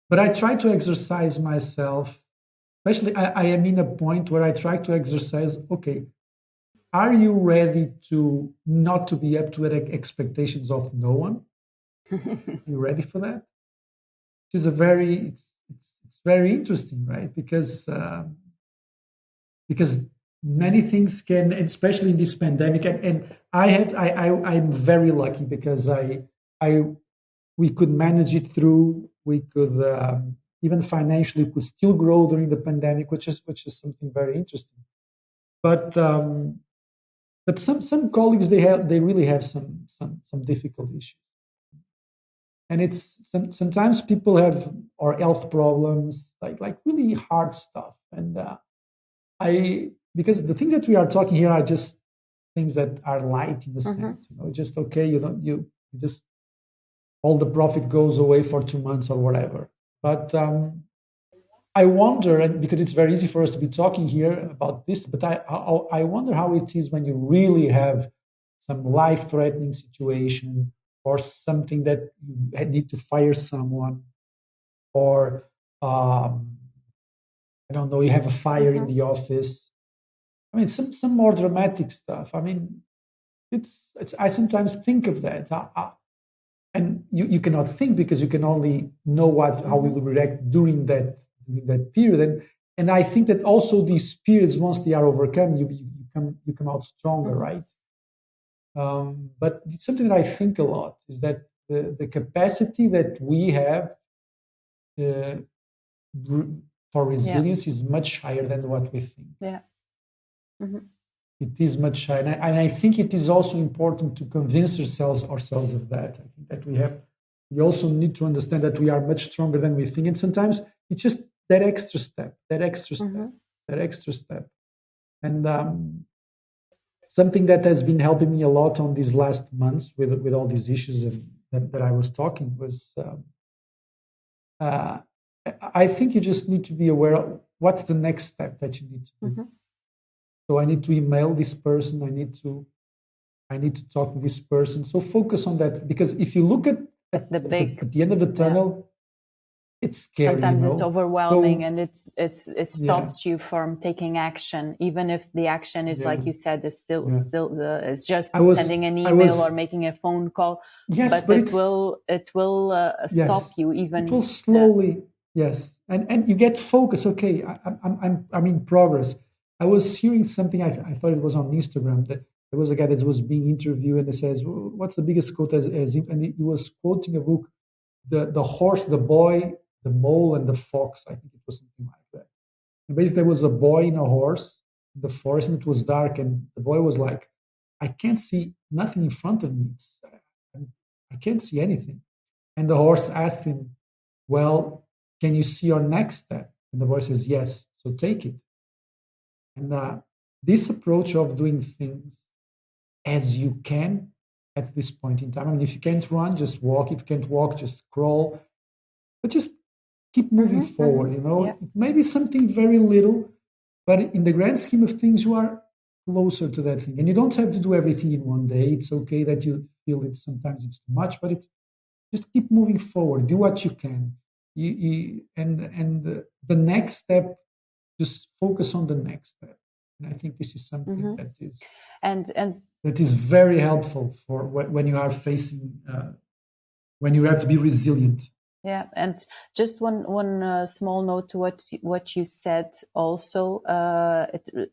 But I try to exercise myself. Especially, I am in a point where I try to exercise. Okay, are you ready to not to be up to the expectations of no one? Are you ready for that? Which is it's very interesting, right? Because many things can, especially in this pandemic, and I'm very lucky because I we could manage it through. We could even financially could still grow during the pandemic, which is something very interesting. But but some colleagues they really have some difficult issues, and it's sometimes people have or health problems like really hard stuff, and I because the things that we are talking here are just things that are light in the sense, just okay, you just all the profit goes away for 2 months or whatever. But I wonder, and because it's very easy for us to be talking here about this, but I wonder how it is when you really have some life-threatening situation or something that you need to fire someone, or I don't know, you have a fire in the office. I mean, some more dramatic stuff. I mean, it's I sometimes think of that, and you cannot think because you can only know how we will react during that period, and I think that also these periods, once they are overcome, you come out stronger, right? But it's something that I think a lot is that the capacity that we have for resilience is much higher than what we think. Yeah. It is much higher, and I think it is also important to convince ourselves of that. I think that we also need to understand that we are much stronger than we think, and sometimes it's just that extra step, and something that has been helping me a lot on these last months with all these issues that I was talking was I think you just need to be aware of what's the next step that you need to do. So I need to email this person. I need to talk to this person. So focus on that, because if you look at the end of the tunnel, it's scary. Sometimes it's overwhelming, and it stops you from taking action, even if the action is like you said, is still it's just sending an email or making a phone call. Yes, but it will stop you even. It will slowly. Yes, and you get focused. Okay, I'm in progress. I was hearing something. I thought it was on Instagram that there was a guy that was being interviewed, and it says, "What's the biggest quote?" And he was quoting a book, the horse, the boy, the mole, and the fox. I think it was something like that. And basically, there was a boy in a horse in the forest, and it was dark, and the boy was like, "I can't see nothing in front of me. I can't see anything." And the horse asked him, "Well, can you see your next step?" And the boy says, "Yes, so take it." And this approach of doing things as you can at this point in time. I mean, if you can't run, just walk. If you can't walk, just crawl. But just keep moving forward, It may be something very little, but in the grand scheme of things, you are closer to that thing. And you don't have to do everything in one day. It's okay that you feel it sometimes it's too much, but it's just keep moving forward. Do what you can. And the next step, just focus on the next step. And I think this is something that is that is very helpful for when you are facing when you have to be resilient. Yeah, and just one small note to what you said also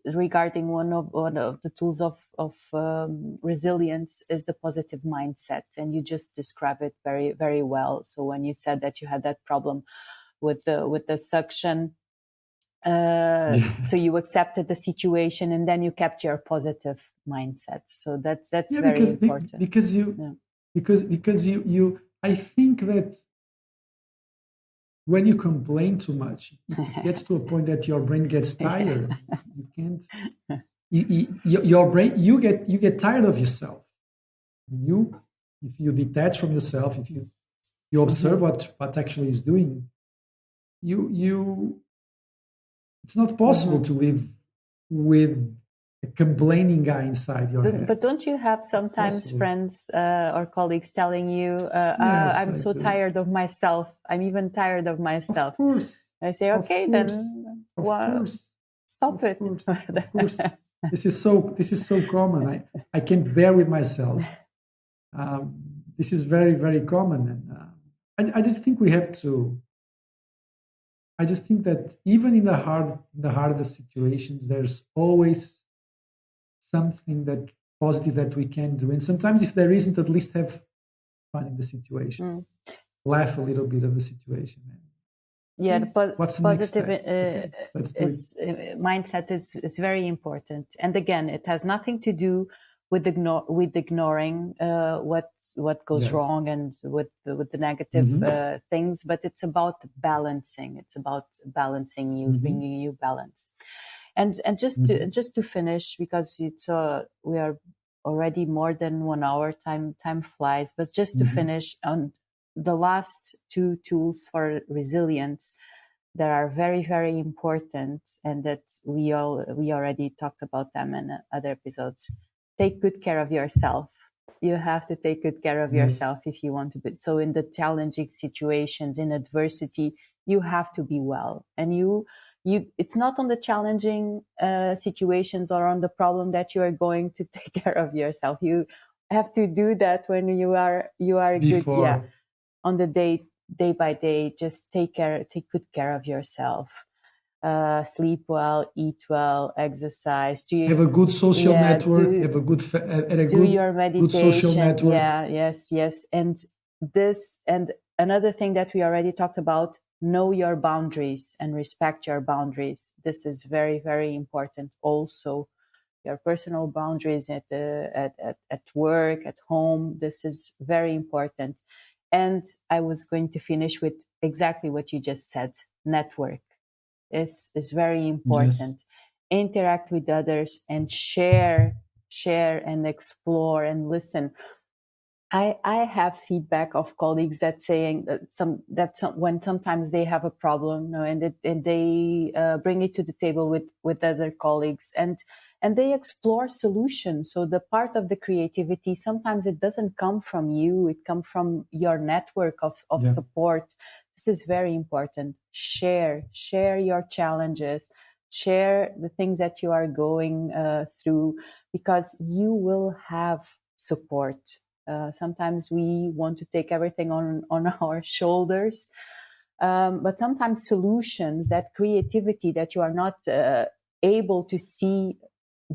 regarding one of the tools of resilience is the positive mindset, and you just described it very, very well. So when you said that you had that problem with the suction, so you accepted the situation and then you kept your positive mindset. So that's very important because you I think that when you complain too much, it gets to a point that your brain gets tired. You can't. Your brain, you get tired of yourself. If you detach from yourself, if you observe what actually is doing, it's not possible to live with a complaining guy inside your head. But don't you have sometimes friends or colleagues telling you, Yes, I'm so tired of myself. I'm even tired of myself. Of course. I say, okay, then stop it. Of course. This is so common. I can't bear with myself. This is very, very common. And I just think we have to. I just think that even in the hardest situations, there's always something that positive that we can do. And sometimes if there isn't, at least have fun in the situation. Laugh a little bit of the situation. Yeah, the What's the next positive step? Okay, let's do it. mindset is very important. And again, it has nothing to do with ignoring what goes Yes. wrong and with the negative things, but it's about balancing. It's about balancing you, bringing you balance. And just to finish, because it's we are already more than 1 hour. Time flies. But just to finish on the last two tools for resilience that are very, very important, and that we already talked about them in other episodes. Take good care of yourself. You have to take good care of yourself if you want to be. So in the challenging situations, in adversity, you have to be well. And it's not on the challenging situations or on the problem that you are going to take care of yourself. You have to do that when you are Before. good. Yeah, on the day by day. Just take good care of yourself. Sleep well, eat well, exercise. Have a good social network. Have a good do your meditation. good social network. Yeah, yes. And another thing that we already talked about: know your boundaries and respect your boundaries. This is very, very important. Also, your personal boundaries at work, at home. This is very important. And I was going to finish with exactly what you just said. Network is very important. Yes. Interact with others and share and explore and listen. I have feedback of colleagues that saying that when sometimes they have a problem, and they bring it to the table with other colleagues, and they explore solutions. So the part of the creativity, sometimes it doesn't come from you, it comes from your network of support. This is very important. Share your challenges, share the things that you are going through, because you will have support. Sometimes we want to take everything on our shoulders, but sometimes solutions, that creativity that you are not able to see,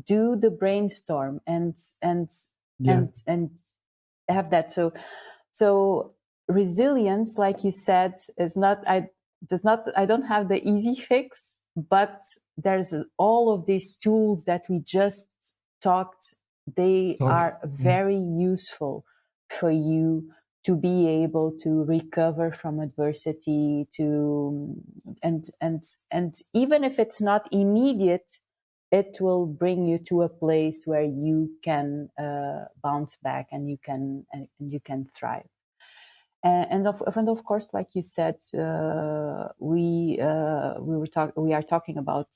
do the brainstorm and have that. So resilience, like you said, is not. I don't have the easy fix, but there's all of these tools that we just talked. They are very useful for you to be able to recover from adversity, and even if it's not immediate, it will bring you to a place where you can bounce back and you can thrive. And of course, like you said, we are talking about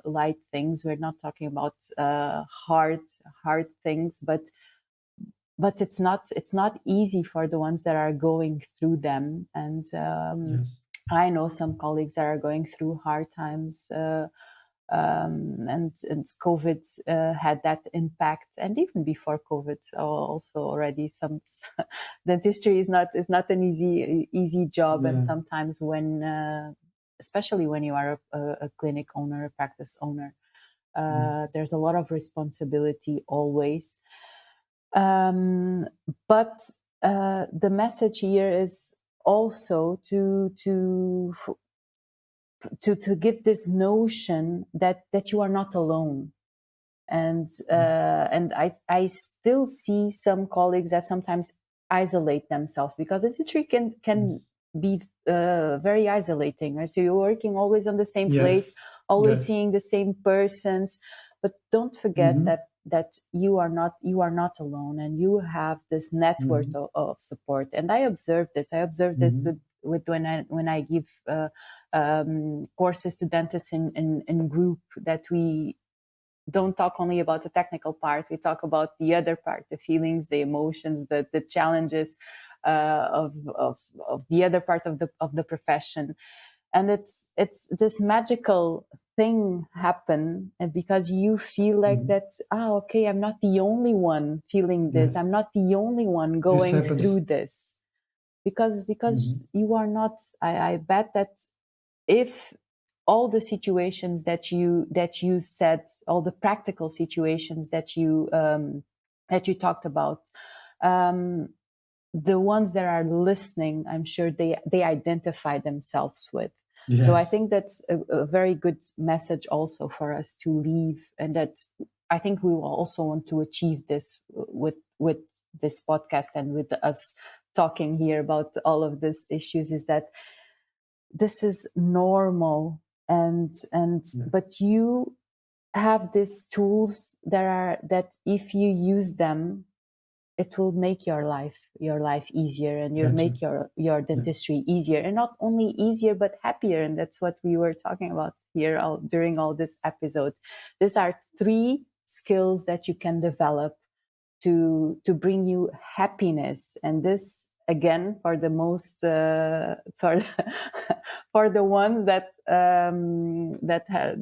light things. We're not talking about hard things, but it's not easy for the ones that are going through them. And I know some colleagues that are going through hard times. And COVID had that impact, and even before COVID, also already some dentistry is not an easy job, and sometimes when, especially when you are a clinic owner, a practice owner, there's a lot of responsibility always. But the message here is also to give this notion that you are not alone. And I still see some colleagues that sometimes isolate themselves, because dentistry can be very isolating, right? So you're working always on the same place, always seeing the same persons, but don't forget that you are not alone, and you have this network of support. And I observed this with when I give courses to dentists in group, that we don't talk only about the technical part. We talk about the other part, the feelings, the emotions, the challenges of the other part of the profession. And it's this magical thing happen, because you feel like that. Okay, I'm not the only one feeling this. I'm not the only one going through this, because you are not. I bet that if all the situations that you said, all the practical situations that you talked about, the ones that are listening, I'm sure they identify themselves with. So I Yes. think that's a very good message also for us to leave, and that I think we will also want to achieve this with this podcast and with us talking here about all of these issues, is that this is normal, and but you have these tools that if you use them, it will make your life easier, and you'll make your dentistry easier, and not only easier but happier. And that's what we were talking about here during all this episode. These are 3 skills that you can develop to bring you happiness. And this, again, for the most for the ones that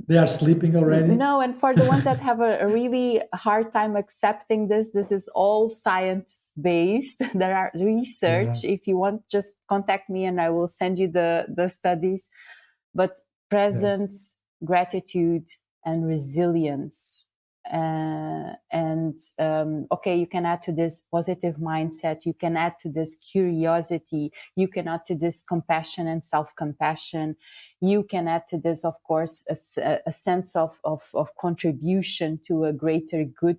they are sleeping already. No, and for the ones that have a really hard time accepting this is all science based. There are research. If you want, just contact me and I will send you the studies. But presence, gratitude, and resilience. Okay, you can add to this positive mindset, you can add to this curiosity, you can add to this compassion and self-compassion, you can add to this, of course, a sense of contribution to a greater good.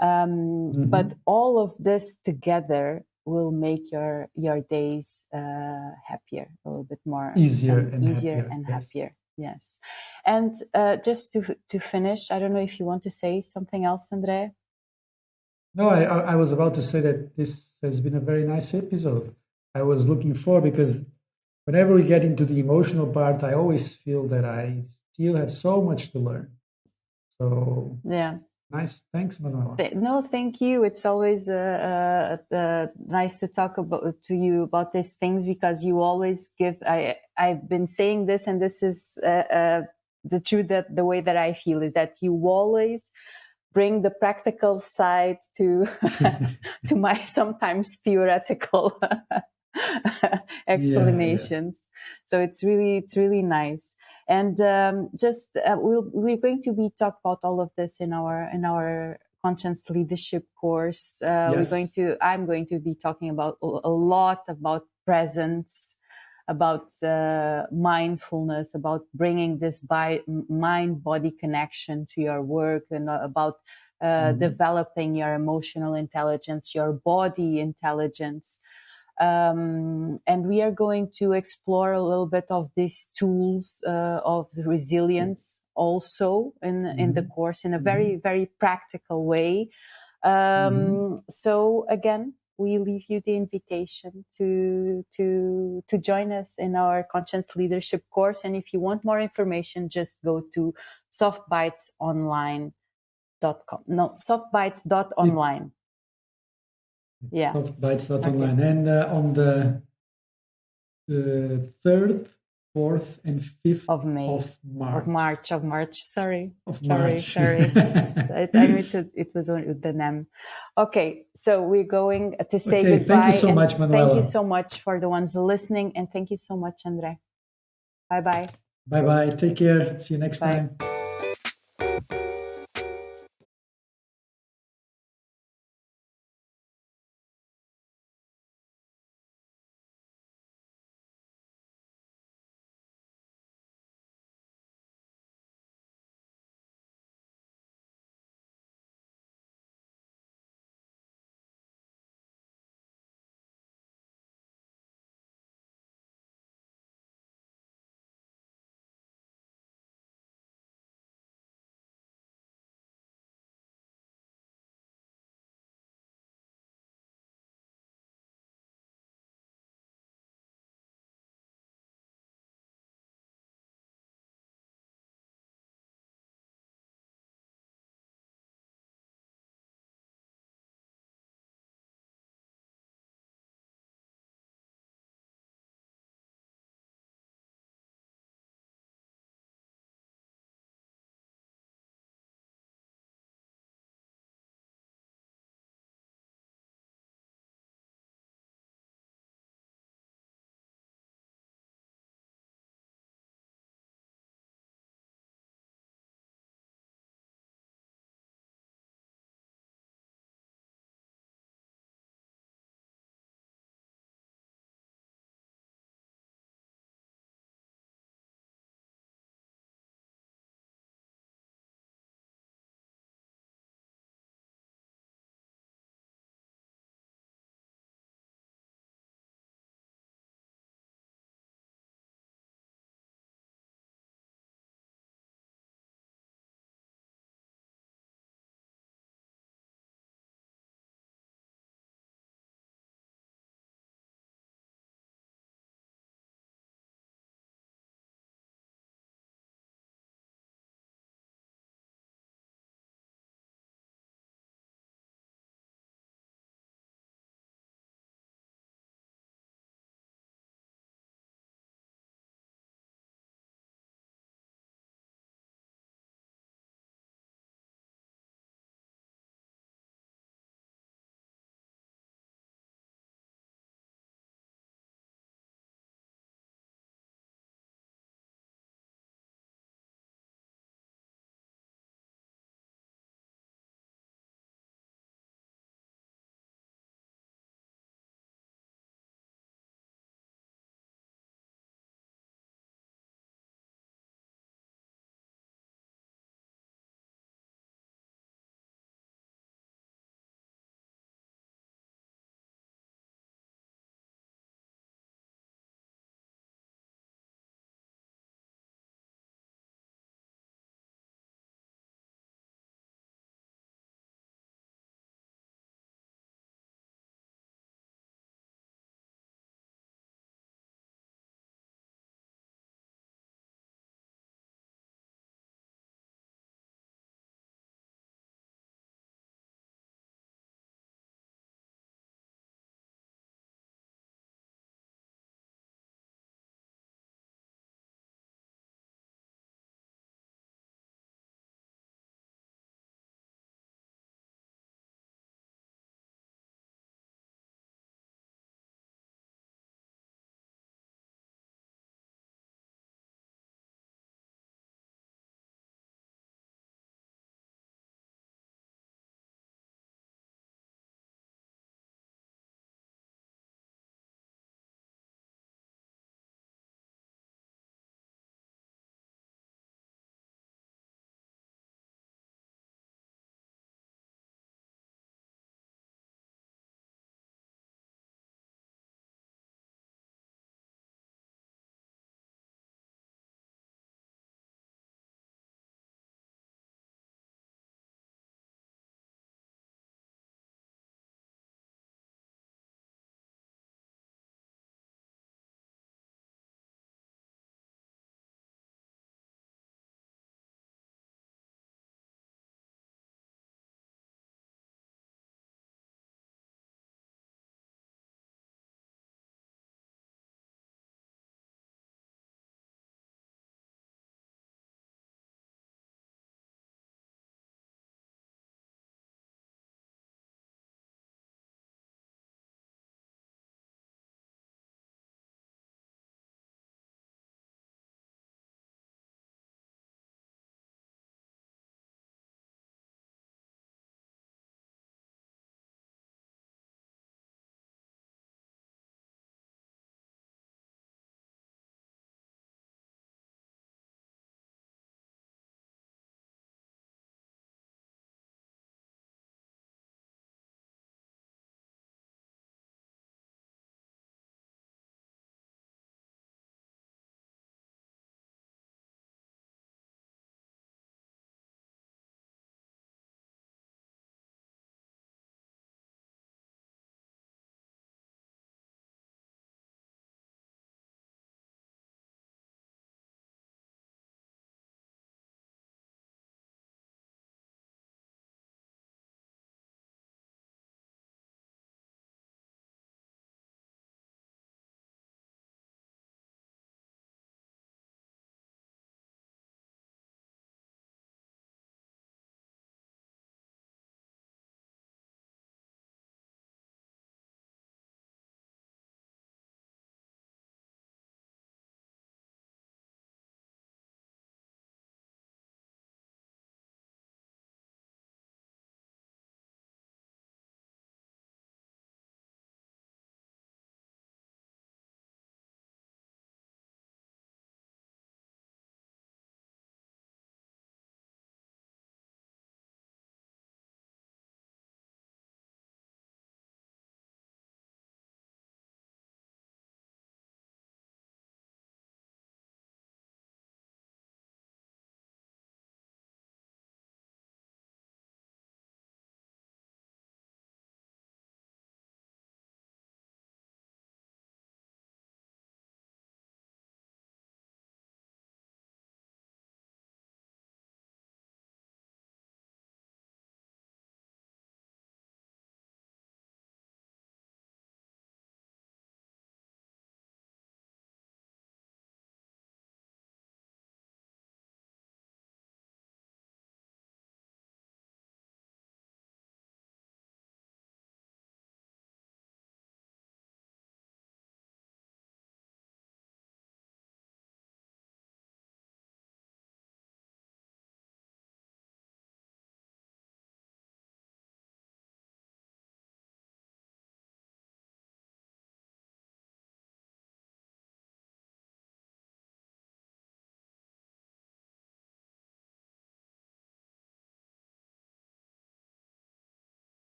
But all of this together will make your days happier, a little bit more easier and happier. Yes. And just to finish, I don't know if you want to say something else, André? No, I was about to say that this has been a very nice episode. I was looking for, because whenever we get into the emotional part, I always feel that I still have so much to learn. So yeah. Nice. Thanks, Manuela. No, thank you. It's always nice to talk to you about these things, because you always give. I've been saying this, and this is the truth, that the way that I feel is that you always bring the practical side to to my sometimes theoretical explanations. So it's really nice. And we're going to be talk about all of this in our conscious leadership course. I'm going to be talking about a lot about presence, about mindfulness, about bringing this mind-body connection to your work, and about developing your emotional intelligence, your body intelligence. And we are going to explore a little bit of these tools of resilience also in the course, in a very, very practical way. So again, we leave you the invitation to join us in our Conscious Leadership course. And if you want more information, just go to softbitesonline.com. No, softbites.online. Yeah. Softbites.online. Okay. And on the 3rd, 4th, and 5th of May. Of March. Sorry. March. I knew it was with the NEM. Okay, so we're going to say goodbye. Thank you so much, Manuela. Thank you so much for the ones listening, and thank you so much, André. Bye-bye. Bye-bye. Take care. See you next time.